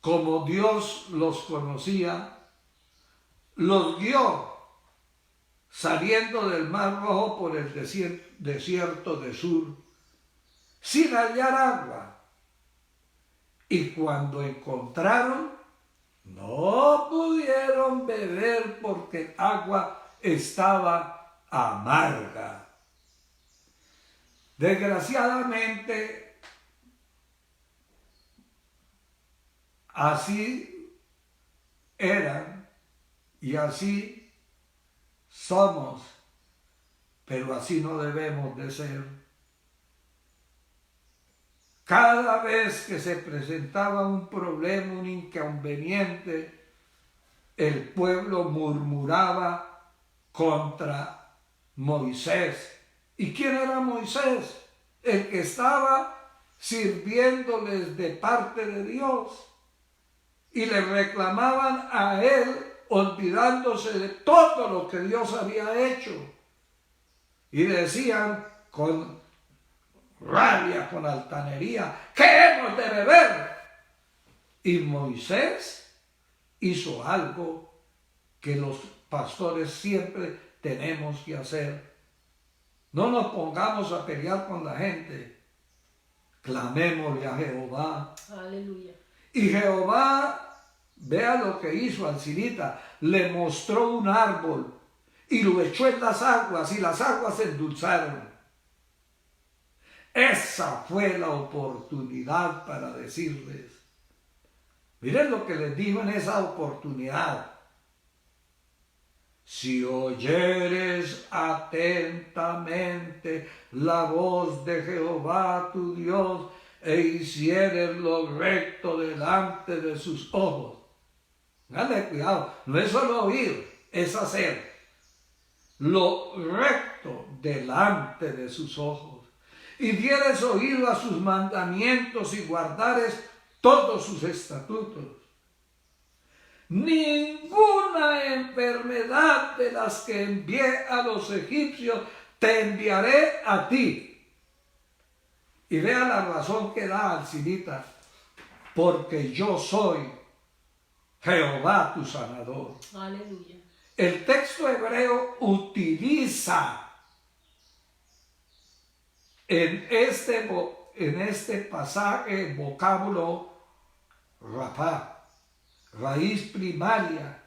como Dios los conocía, los guió saliendo del Mar Rojo por el desierto de Sur, sin hallar agua. Y cuando encontraron, no pudieron beber porque el agua estaba amarga. Desgraciadamente, así eran y así somos, pero así no debemos de ser. Cada vez que se presentaba un problema, un inconveniente, el pueblo murmuraba contra Moisés. ¿Y quién era Moisés? El que estaba sirviéndoles de parte de Dios. Y le reclamaban a él, olvidándose de todo lo que Dios había hecho. Y decían con rabia, con altanería, ¿qué hemos de beber? Y Moisés hizo algo que los pastores siempre tenemos que hacer. No nos pongamos a pelear con la gente. Clamémosle a Jehová. Aleluya. Y Jehová, vea lo que hizo al Sirita, le mostró un árbol y lo echó en las aguas y las aguas se endulzaron. Esa fue la oportunidad para decirles. Miren lo que les dijo en esa oportunidad. Si oyeres atentamente la voz de Jehová tu Dios e hicieres lo recto delante de sus ojos. Dale cuidado, no es solo oír, es hacer lo recto delante de sus ojos. Y dieres oído a sus mandamientos y guardares todos sus estatutos. Ninguna enfermedad de las que envié a los egipcios te enviaré a ti. Y vea la razón que da al Sirita. Porque yo soy Jehová tu sanador. Aleluya. El texto hebreo utiliza en este pasaje el vocábulo rapá, raíz primaria,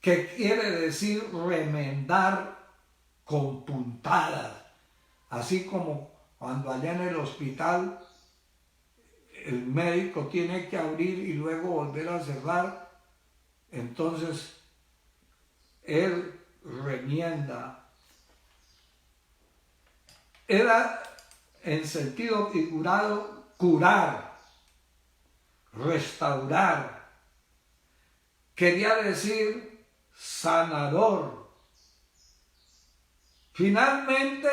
que quiere decir remendar con puntadas, así como cuando allá en el hospital el médico tiene que abrir y luego volver a cerrar, entonces él remienda. Era en sentido figurado curar, restaurar. Quería decir sanador. Finalmente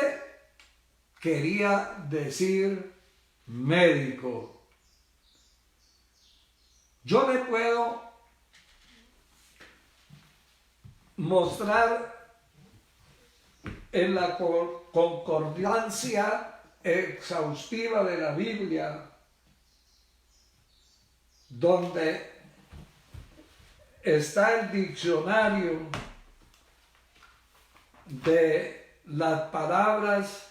quería decir médico. Yo le puedo mostrar en la concordancia exhaustiva de la Biblia, donde está el diccionario de las palabras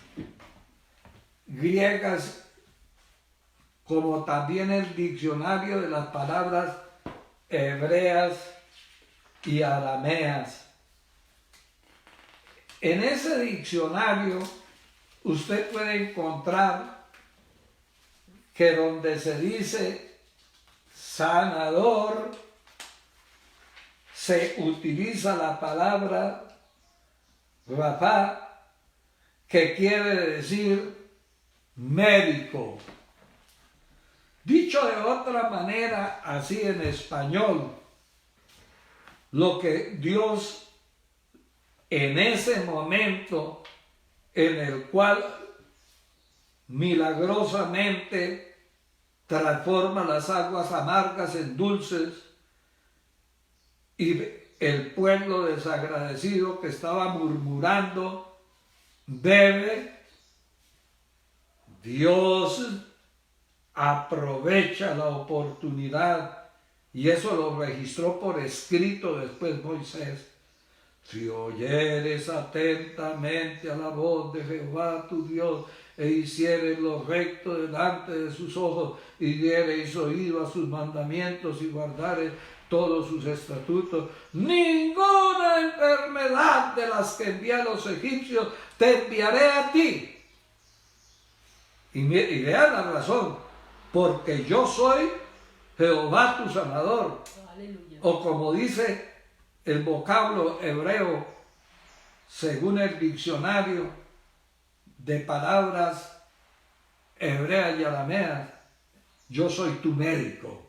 griegas como también el diccionario de las palabras hebreas y arameas. En ese diccionario usted puede encontrar que donde se dice sanador, se utiliza la palabra Rafa, que quiere decir médico. Dicho de otra manera, así en español, lo que Dios en ese momento en el cual milagrosamente transforma las aguas amargas en dulces, y el pueblo desagradecido que estaba murmurando bebe, Dios aprovecha la oportunidad, y eso lo registró por escrito después Moisés. Si oyeres atentamente a la voz de Jehová tu Dios, e hicieres lo recto delante de sus ojos, y diereis oído a sus mandamientos, y guardares todos sus estatutos, ninguna enfermedad de las que envié a los egipcios te enviaré a ti. Y vean la razón, porque yo soy Jehová tu sanador. Aleluya. O como dice el vocablo hebreo, según el diccionario de palabras hebreas y arameas, yo soy tu médico.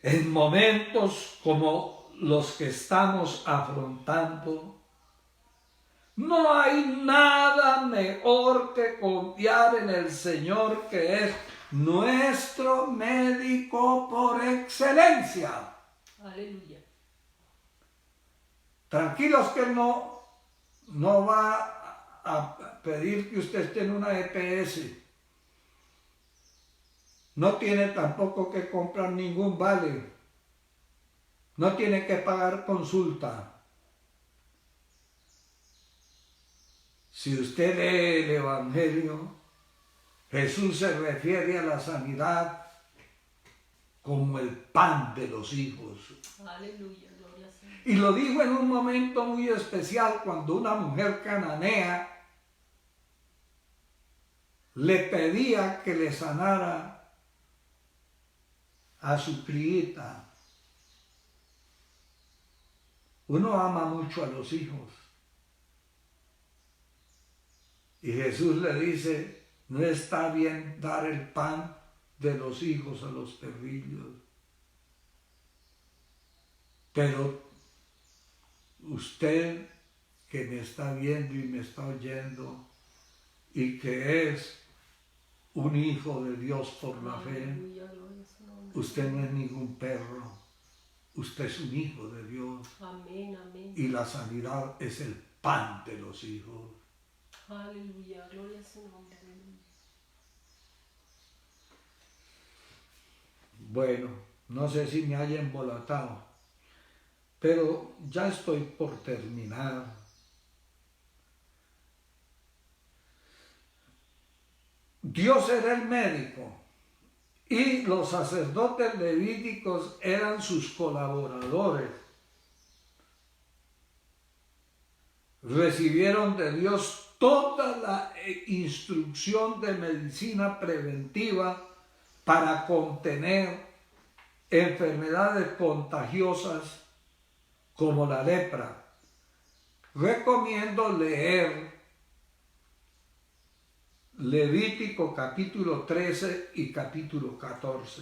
En momentos como los que estamos afrontando, no hay nada mejor que confiar en el Señor, que es nuestro médico por excelencia. Aleluya. Tranquilos que Él no va a pedir que usted esté en una EPS. No tiene tampoco que comprar ningún vale. No tiene que pagar consulta. Si usted lee el Evangelio, Jesús se refiere a la sanidad como el pan de los hijos. Aleluya, gloria a Dios. Y lo dijo en un momento muy especial, cuando una mujer cananea le pedía que le sanara a su criita. Uno ama mucho a los hijos. Y Jesús le dice, no está bien dar el pan de los hijos a los perrillos. Pero usted que me está viendo y me está oyendo, y que es un hijo de Dios por la fe, usted no es ningún perro, usted es un hijo de Dios. Amén, amén. Y la sanidad es el pan de los hijos. Aleluya, gloria a su nombre. Bueno, no sé si me haya embolatado, pero ya estoy por terminar. Dios era el médico y los sacerdotes levíticos eran sus colaboradores. Recibieron de Dios toda la instrucción de medicina preventiva para contener enfermedades contagiosas como la lepra. Recomiendo leer Levítico capítulo 13 y capítulo 14.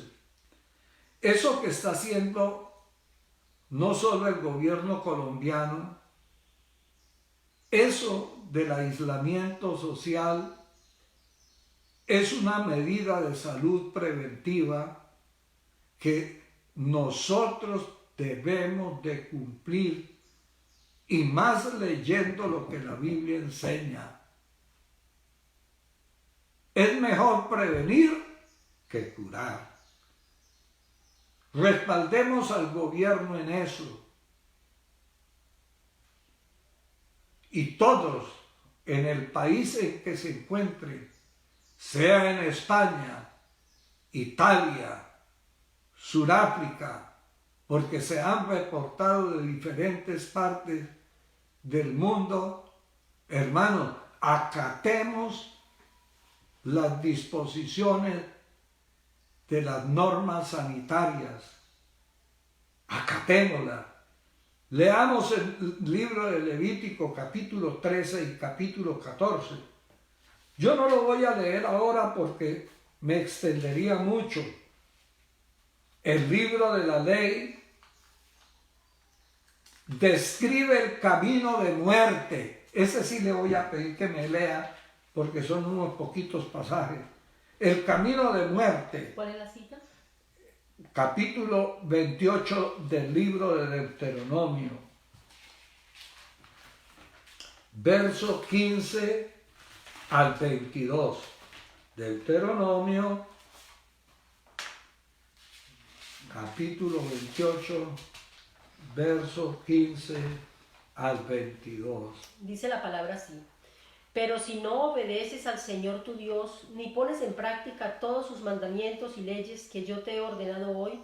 Eso que está haciendo no solo el gobierno colombiano, eso del aislamiento social es una medida de salud preventiva que nosotros debemos de cumplir, y más leyendo lo que la Biblia enseña. Es mejor prevenir que curar. Respaldemos al gobierno en eso. Y todos en el país en que se encuentren sea en España, Italia, Sudáfrica, porque se han reportado de diferentes partes del mundo. Hermanos, acatemos las disposiciones de las normas sanitarias. Acatémoslas. Leamos el libro de Levítico capítulo 13 y capítulo 14. Yo no lo voy a leer ahora porque me extendería mucho. El libro de la ley describe el camino de muerte. Ese sí le voy a pedir que me lea porque son unos poquitos pasajes. El camino de muerte. ¿Cuál es la cita? Capítulo 28 del libro de Deuteronomio. Verso 15 al 22. Deuteronomio, capítulo 28, verso 15 al 22. Dice la palabra así: pero si no obedeces al Señor tu Dios, ni pones en práctica todos sus mandamientos y leyes que yo te he ordenado hoy,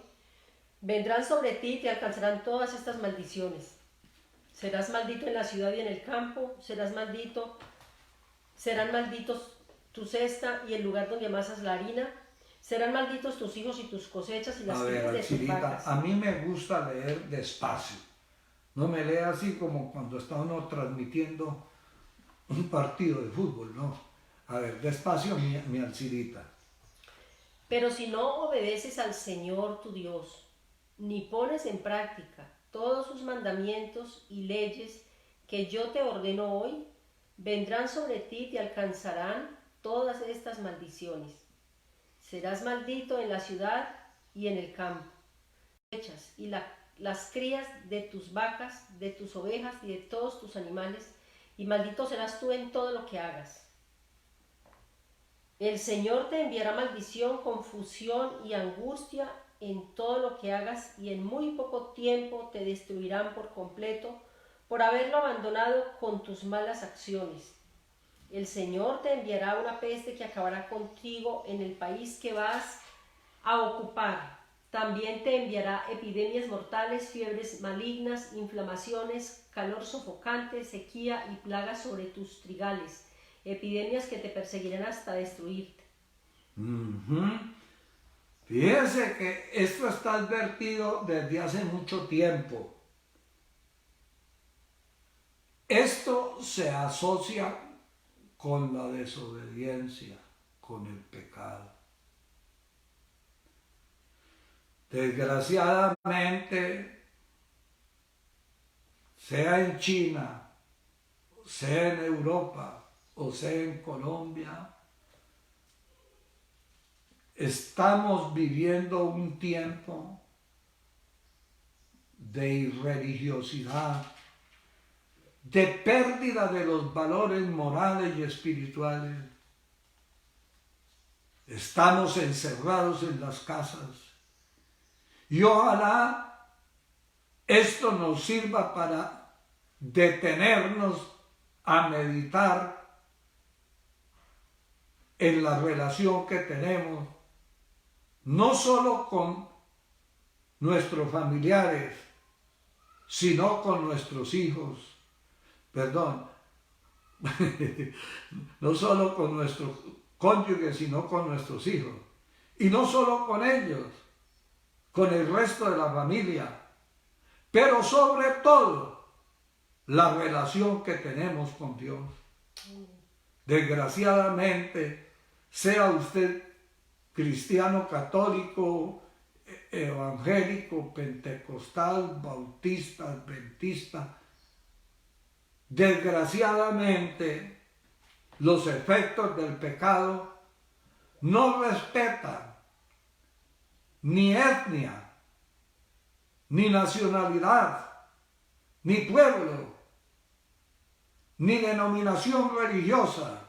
vendrán sobre ti y te alcanzarán todas estas maldiciones. Serás maldito en la ciudad y en el campo, serán malditos tu cesta y el lugar donde amasas la harina, serán malditos tus hijos y tus cosechas y las crías de tus vacas. A mí me gusta leer despacio. No me lea así como cuando está uno transmitiendo un partido de fútbol, no. A ver, despacio, mi Alcidita. Pero si no obedeces al Señor tu Dios, ni pones en práctica todos sus mandamientos y leyes que yo te ordeno hoy, vendrán sobre ti y te alcanzarán todas estas maldiciones. Serás maldito en la ciudad y en el campo, y las crías de tus vacas, de tus ovejas y de todos tus animales, y maldito serás tú en todo lo que hagas. El Señor te enviará maldición, confusión y angustia en todo lo que hagas, y en muy poco tiempo te destruirán por completo por haberlo abandonado con tus malas acciones. El Señor te enviará una peste que acabará contigo en el país que vas a ocupar. También te enviará epidemias mortales, fiebres malignas, inflamaciones, calor sofocante, sequía y plagas sobre tus trigales, epidemias que te perseguirán hasta destruirte. Fíjense que esto está advertido desde hace mucho tiempo. Esto se asocia con la desobediencia, con el pecado. Desgraciadamente, sea en China, sea en Europa o sea en Colombia, estamos viviendo un tiempo de irreligiosidad, de pérdida de los valores morales y espirituales. Estamos encerrados en las casas y ojalá esto nos sirva para detenernos a meditar en la relación que tenemos, no solo con nuestros familiares, sino con nuestros hijos. Perdón, no solo con nuestros cónyuges, sino con nuestros hijos. Y no solo con ellos, con el resto de la familia, pero sobre todo la relación que tenemos con Dios. Desgraciadamente, sea usted cristiano, católico, evangélico, pentecostal, bautista, adventista, desgraciadamente los efectos del pecado no respetan ni etnia, ni nacionalidad, ni pueblo, ni denominación religiosa,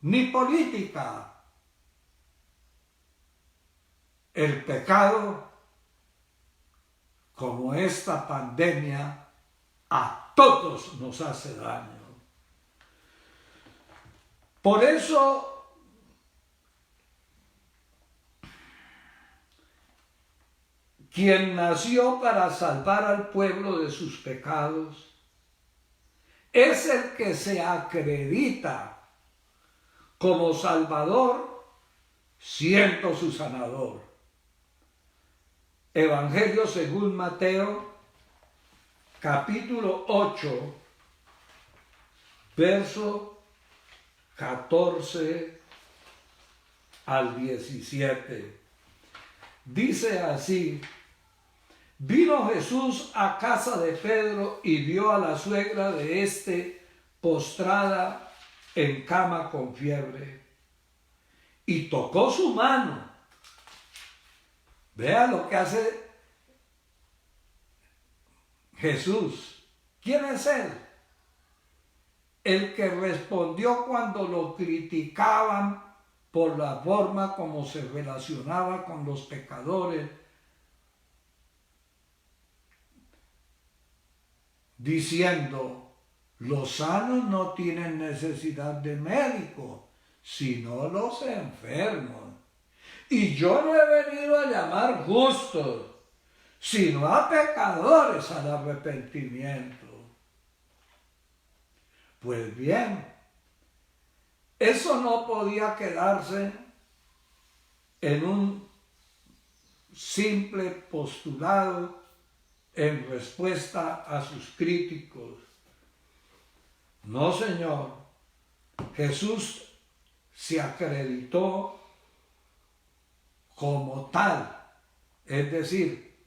ni política. El pecado, como esta pandemia, a todos nos hace daño. Por eso quien nació para salvar al pueblo de sus pecados, es el que se acredita como Salvador, siendo su sanador. Evangelio según Mateo, capítulo 8, verso 14 al 17. Dice así: vino Jesús a casa de Pedro y vio a la suegra de éste postrada en cama con fiebre, y tocó su mano. Vea lo que hace Jesús. ¿Quién es él? El que respondió cuando lo criticaban por la forma como se relacionaba con los pecadores, diciendo: los sanos no tienen necesidad de médico, sino los enfermos. Y yo no he venido a llamar justos, sino a pecadores al arrepentimiento. Pues bien, eso no podía quedarse en un simple postulado en respuesta a sus críticos. No, Señor. Jesús se acreditó como tal, es decir,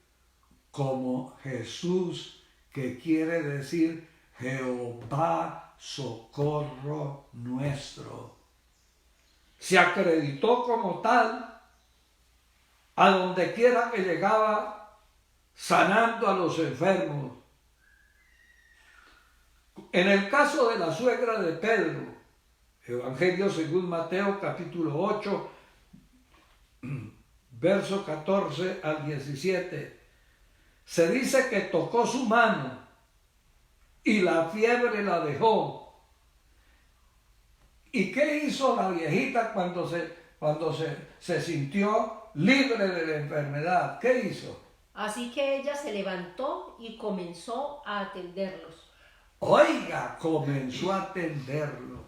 como Jesús, que quiere decir Jehová socorro nuestro. Se acreditó como tal a donde quiera que llegaba, sanando a los enfermos. En el caso de la suegra de Pedro, Evangelio según Mateo capítulo 8, verso 14 al 17, se dice que tocó su mano y la fiebre la dejó. ¿Y qué hizo la viejita cuando se sintió libre de la enfermedad? ¿Qué hizo? Así que ella se levantó y comenzó a atenderlos. Oiga, comenzó a atenderlo.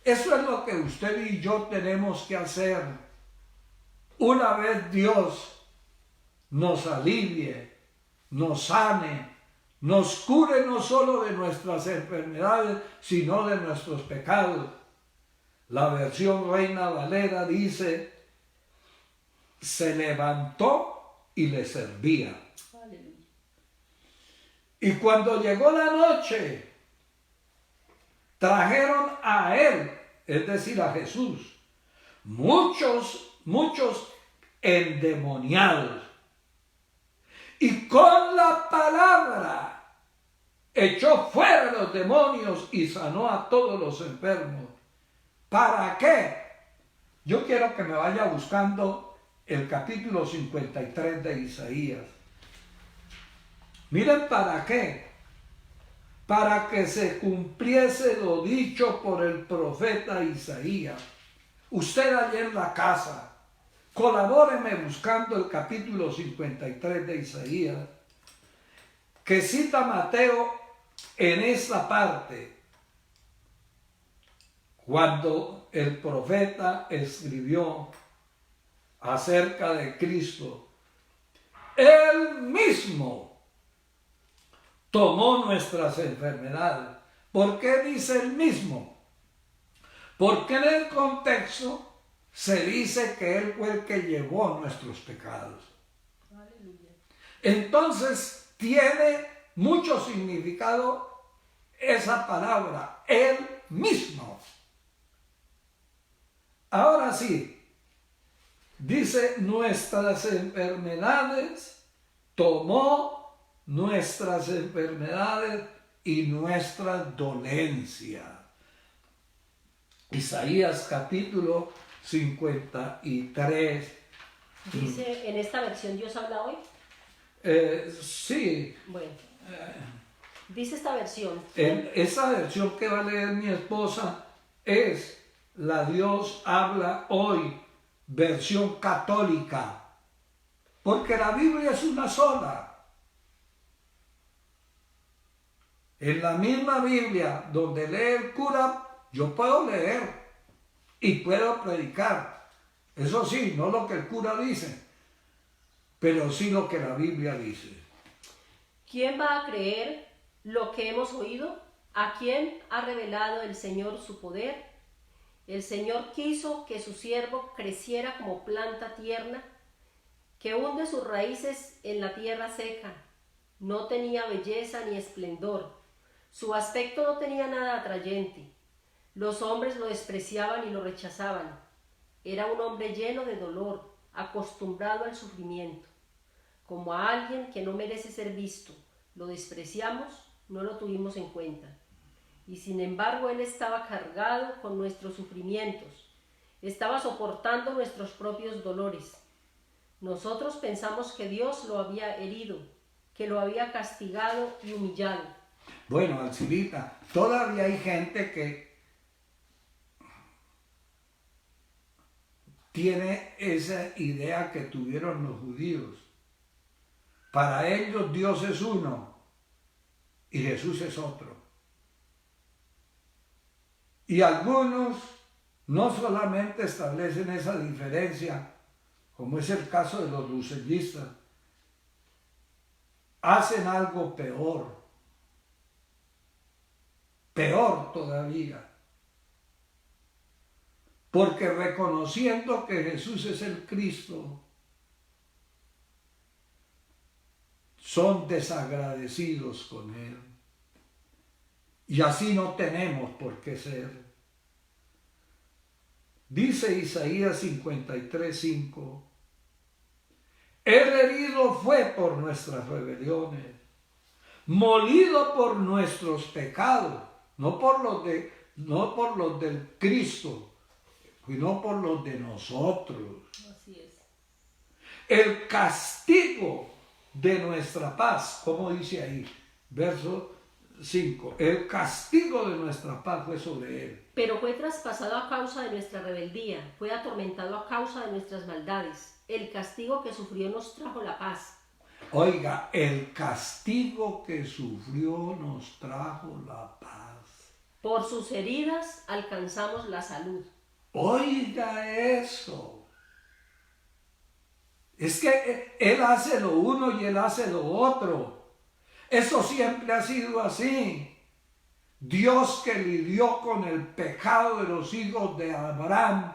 Eso es lo que usted y yo tenemos que hacer. Una vez Dios nos alivie, nos sane, nos cure no solo de nuestras enfermedades, sino de nuestros pecados. La versión Reina Valera dice: se levantó y le servía. Aleluya. Y cuando llegó la noche, trajeron a él, es decir, a Jesús, muchos endemoniados. Y con la palabra echó fuera los demonios y sanó a todos los enfermos. ¿Para qué? Yo quiero que me vaya buscando el capítulo 53 de Isaías. Miren, ¿para qué? Para que se cumpliese lo dicho por el profeta Isaías. Usted allá en la casa, colabóreme buscando el capítulo 53 de Isaías, que cita Mateo en esta parte, cuando el profeta escribió acerca de Cristo. Él mismo tomó nuestras enfermedades. ¿Por qué dice él mismo? Porque en el contexto se dice que él fue el que llevó nuestros pecados. Aleluya. Entonces tiene mucho significado esa palabra, él mismo. Ahora sí, dice: nuestras enfermedades, tomó nuestras enfermedades y nuestras dolencias. Isaías capítulo 53. Dice, en esta versión Dios habla hoy. Sí. Bueno, dice esta versión. En esa versión que va a leer mi esposa es la Dios habla hoy, versión católica, porque la Biblia es una sola. En la misma Biblia donde lee el cura, yo puedo leer y puedo predicar. Eso sí, no lo que el cura dice, pero sí lo que la Biblia dice. ¿Quién va a creer lo que hemos oído? ¿A quién ha revelado el Señor su poder? El Señor quiso que su siervo creciera como planta tierna, que hunde sus raíces en la tierra seca. No tenía belleza ni esplendor. Su aspecto no tenía nada atrayente. Los hombres lo despreciaban y lo rechazaban. Era un hombre lleno de dolor, acostumbrado al sufrimiento. Como a alguien que no merece ser visto, lo despreciamos, no lo tuvimos en cuenta. Y sin embargo, Él estaba cargado con nuestros sufrimientos, estaba soportando nuestros propios dolores. Nosotros pensamos que Dios lo había herido, que lo había castigado y humillado. Bueno, Alcibita, todavía hay gente que tiene esa idea que tuvieron los judíos. Para ellos Dios es uno y Jesús es otro. Y algunos no solamente establecen esa diferencia, como es el caso de los lucellistas, hacen algo peor todavía. Porque reconociendo que Jesús es el Cristo, son desagradecidos con Él. Y así no tenemos por qué ser. Dice Isaías 53:5, Él herido fue por nuestras rebeliones, molido por nuestros pecados, no por los del Cristo, sino por los de nosotros. Así es. El castigo de nuestra paz, como dice ahí, verso 5, el castigo de nuestra paz fue sobre Él. Pero fue traspasado a causa de nuestra rebeldía, fue atormentado a causa de nuestras maldades. El castigo que sufrió nos trajo la paz. Oiga, el castigo que sufrió nos trajo la paz. Por sus heridas alcanzamos la salud. Oiga eso. Es que Él hace lo uno y Él hace lo otro. Eso siempre ha sido así. Dios que lidió con el pecado de los hijos de Abraham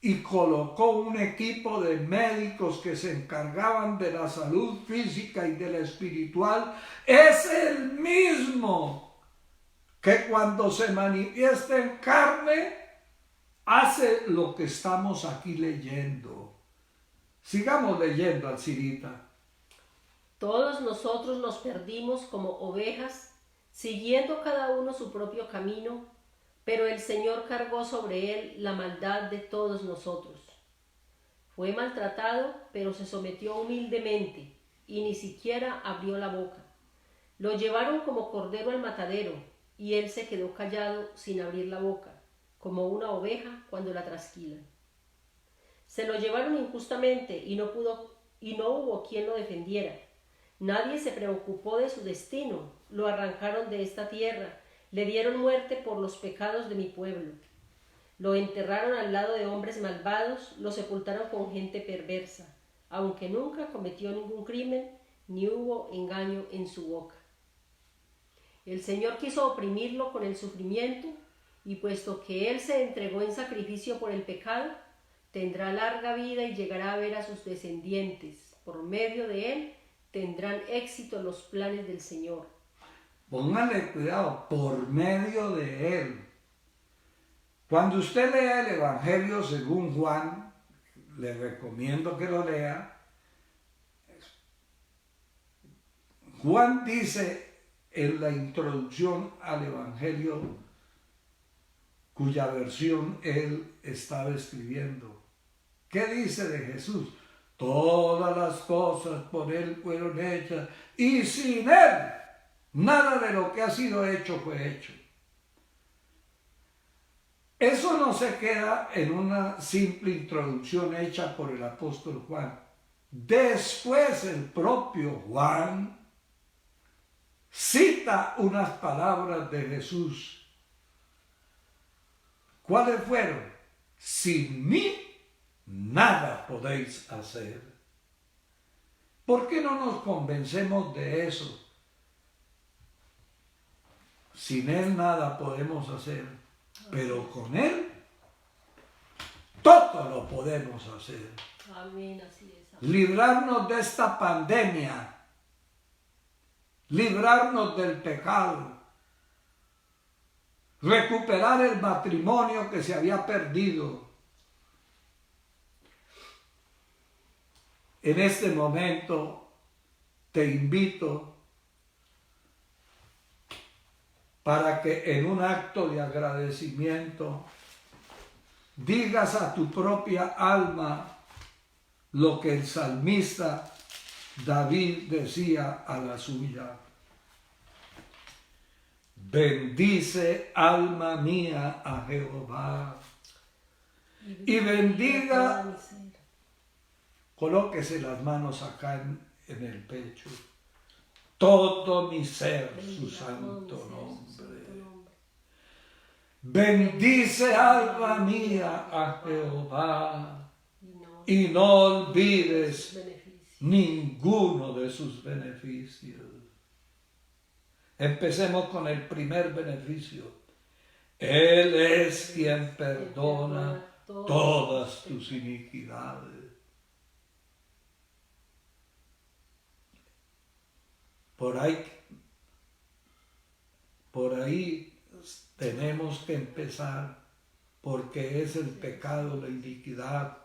y colocó un equipo de médicos que se encargaban de la salud física y de la espiritual, es el mismo que cuando se manifiesta en carne hace lo que estamos aquí leyendo. Sigamos leyendo, Alcirita. Todos nosotros nos perdimos como ovejas, siguiendo cada uno su propio camino, pero el Señor cargó sobre él la maldad de todos nosotros. Fue maltratado, pero se sometió humildemente, y ni siquiera abrió la boca. Lo llevaron como cordero al matadero, y él se quedó callado sin abrir la boca, como una oveja cuando la trasquilan. Se lo llevaron injustamente y no hubo quien lo defendiera. Nadie se preocupó de su destino, lo arrancaron de esta tierra, le dieron muerte por los pecados de mi pueblo. Lo enterraron al lado de hombres malvados, lo sepultaron con gente perversa, aunque nunca cometió ningún crimen, ni hubo engaño en su boca. El Señor quiso oprimirlo con el sufrimiento, y puesto que Él se entregó en sacrificio por el pecado, tendrá larga vida y llegará a ver a sus descendientes. Por medio de Él tendrán éxito los planes del Señor. Póngale cuidado, por medio de Él. Cuando usted lea el Evangelio según Juan, le recomiendo que lo lea. Juan dice en la introducción al Evangelio, cuya versión él estaba escribiendo. ¿Qué dice de Jesús? Todas las cosas por Él fueron hechas y sin Él nada de lo que ha sido hecho fue hecho. Eso no se queda en una simple introducción hecha por el apóstol Juan. Después el propio Juan cita unas palabras de Jesús. ¿Cuáles fueron? Sin mí nada podéis hacer. ¿Por qué no nos convencemos de eso? Sin Él nada podemos hacer, pero con Él todo lo podemos hacer. Amén, así es. Librarnos de esta pandemia, librarnos del pecado, recuperar el matrimonio que se había perdido. En este momento te invito para que en un acto de agradecimiento digas a tu propia alma lo que el salmista David decía a la suya. Bendice, alma mía, a Jehová, y bendiga, colóquese las manos acá en el pecho, todo mi ser, su santo nombre. Bendice, alma mía, a Jehová, y no olvides ninguno de sus beneficios. Empecemos con el primer beneficio. Él es quien perdona todas tus iniquidades. Por ahí tenemos que empezar, porque es el pecado, la iniquidad,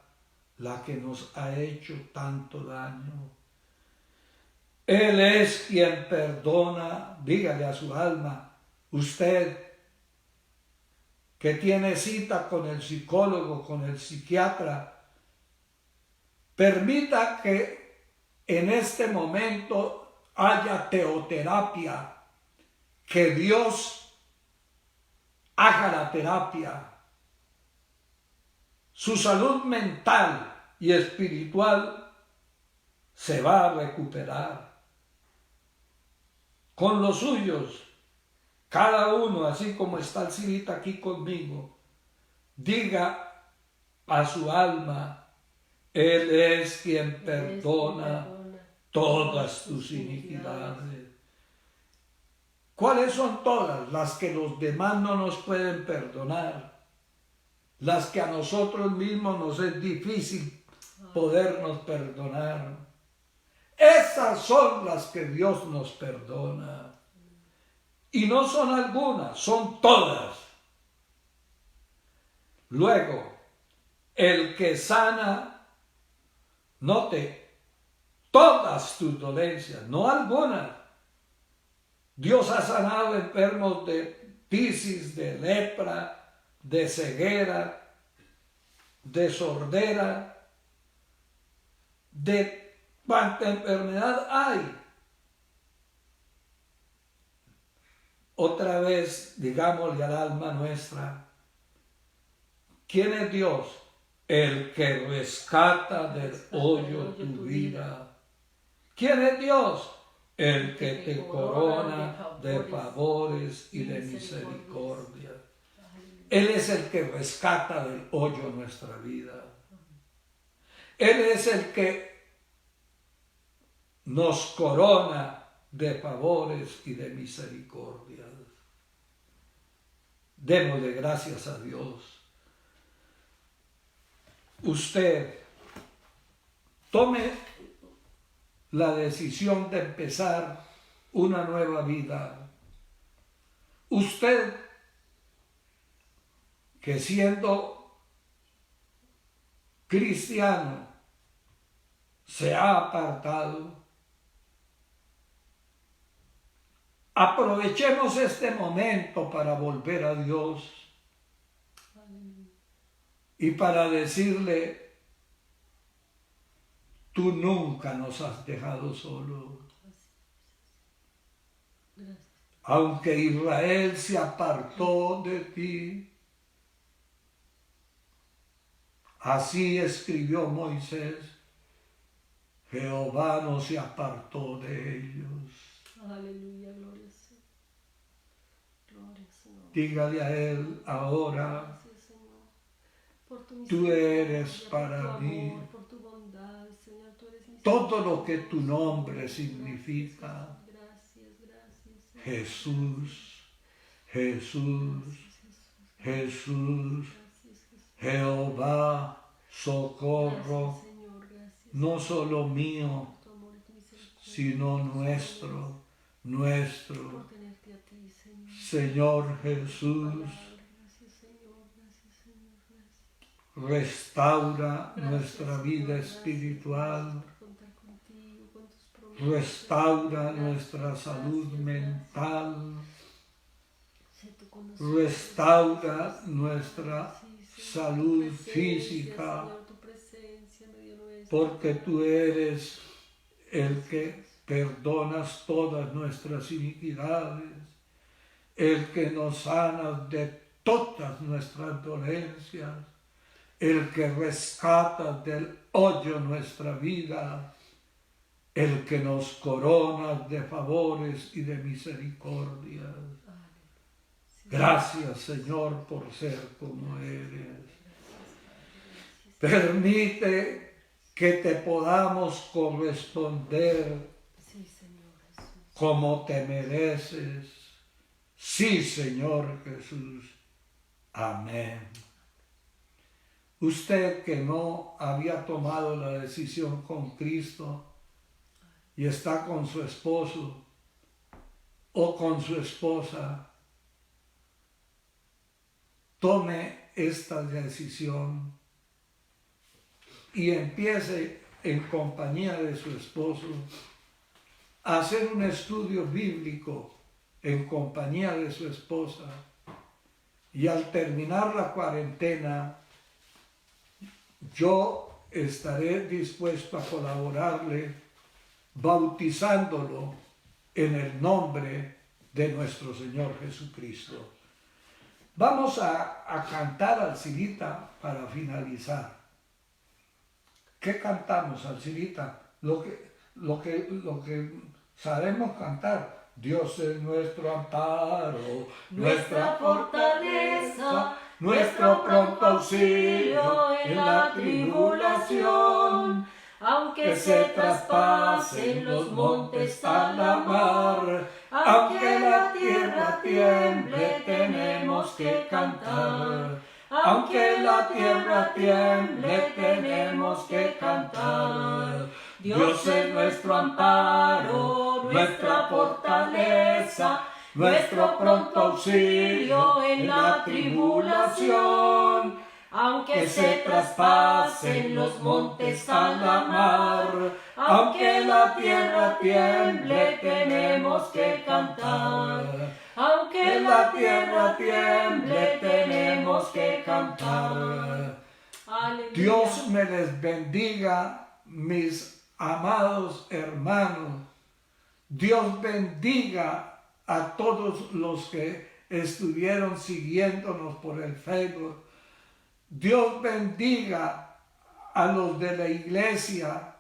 la que nos ha hecho tanto daño. Él es quien perdona. Dígale a su alma, usted que tiene cita con el psicólogo, con el psiquiatra, permita que en este momento haya teoterapia, que Dios haga la terapia. Su salud mental y espiritual se va a recuperar. Con los suyos, cada uno, así como está Alcirita aquí conmigo, diga a su alma, Él es quien perdona todas tus iniquidades. ¿Cuáles son todas? Las que los demás no nos pueden perdonar, las que a nosotros mismos nos es difícil podernos perdonar. Esas son las que Dios nos perdona. Y no son algunas, son todas. Luego, el que sana, note, todas tus dolencias, no algunas. Dios ha sanado enfermos de tisis, de lepra, de ceguera, de sordera, de cuánta enfermedad hay. Otra vez, digámosle al alma nuestra, ¿quién es Dios? El que rescata del hoyo tu vida. ¿Quién es Dios? El que te corona de favores y de misericordia. Él es el que rescata del hoyo nuestra vida. Él es el que nos corona de favores y de misericordia. Démosle gracias a Dios. Usted tome la decisión de empezar una nueva vida. Usted que siendo cristiano se ha apartado, aprovechemos este momento para volver a Dios y para decirle, tú nunca nos has dejado solos. Aunque Israel se apartó de ti, así escribió Moisés, Jehová no se apartó de ellos. Aleluya, gloria al Señor. Gloria al Señor. Dígale a Él ahora, Gracias, Señor, por tu tú misericordia, eres para por tu mí amor, por tu bondad, Señor, tú eres todo lo que tu misericordioso. nombre significa. Gracias, gracias, Señor. Jesús, Jesús, Jesús, Gracias, Jesús. Jehová, socorro, Gracias, Señor, gracias, no solo mío, por tu amor y tu misericordia, sino por tus nuestro, por tenerte a ti, Señor. Señor Jesús. Gracias, Señor, gracias, Señor, gracias. Restaura Gracias, nuestra vida Señor, gracias, espiritual, gracias por contar contigo, con tus promesas. restaura Gracias, nuestra salud gracias, mental, sé tú con nosotros. restaura nuestra Sí, Señor, salud tu presencia, física, Señor, tu presencia en medio nuestro. porque tú eres el que perdonas todas nuestras iniquidades, el que nos sanas de todas nuestras dolencias, el que rescata del hoyo nuestra vida, el que nos corona de favores y de misericordias. Gracias, Señor, por ser como eres. Permite que te podamos corresponder Sí, Señor Jesús. como te mereces. Sí, Señor Jesús. Amén. Usted que no había tomado la decisión con Cristo y está con su esposo o con su esposa, tome esta decisión y empiece en compañía de su esposo a hacer un estudio bíblico en compañía de su esposa, y al terminar la cuarentena yo estaré dispuesto a colaborarle bautizándolo en el nombre de nuestro Señor Jesucristo. Vamos a cantar, Alcirita, para finalizar. ¿Qué cantamos, Alcirita? Lo que sabemos cantar. Dios es nuestro amparo, Nuestra fortaleza, nuestro pronto auxilio en la tribulación. Aunque se traspasen los montes a la mar, aunque la tierra tiemble, tenemos que cantar. Aunque la tierra tiemble, tenemos que cantar. Dios es nuestro amparo, nuestra fortaleza, nuestro pronto auxilio en la tribulación. Aunque se traspasen los montes a la mar, aunque la tierra tiemble, tenemos que cantar. Aunque la tierra tiemble, tenemos que cantar. Aleluya. Dios me les bendiga, mis amados hermanos. Dios bendiga a todos los que estuvieron siguiéndonos por el Facebook. Dios bendiga a los de la Iglesia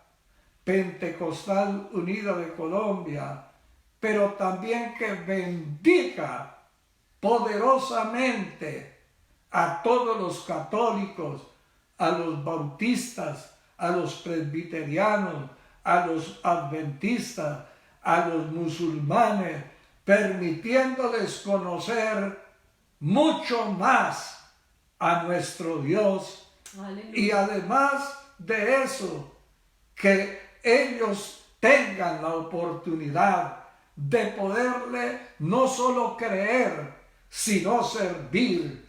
Pentecostal Unida de Colombia, pero también que bendiga poderosamente a todos los católicos, a los bautistas, a los presbiterianos, a los adventistas, a los musulmanes, permitiéndoles conocer mucho más a nuestro Dios. Aleluya. Y además de eso, que ellos tengan la oportunidad de poderle no solo creer, sino servir.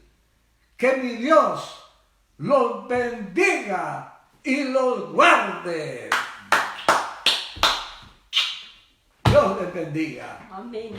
Que mi Dios los bendiga y los guarde. Dios les bendiga. Amén.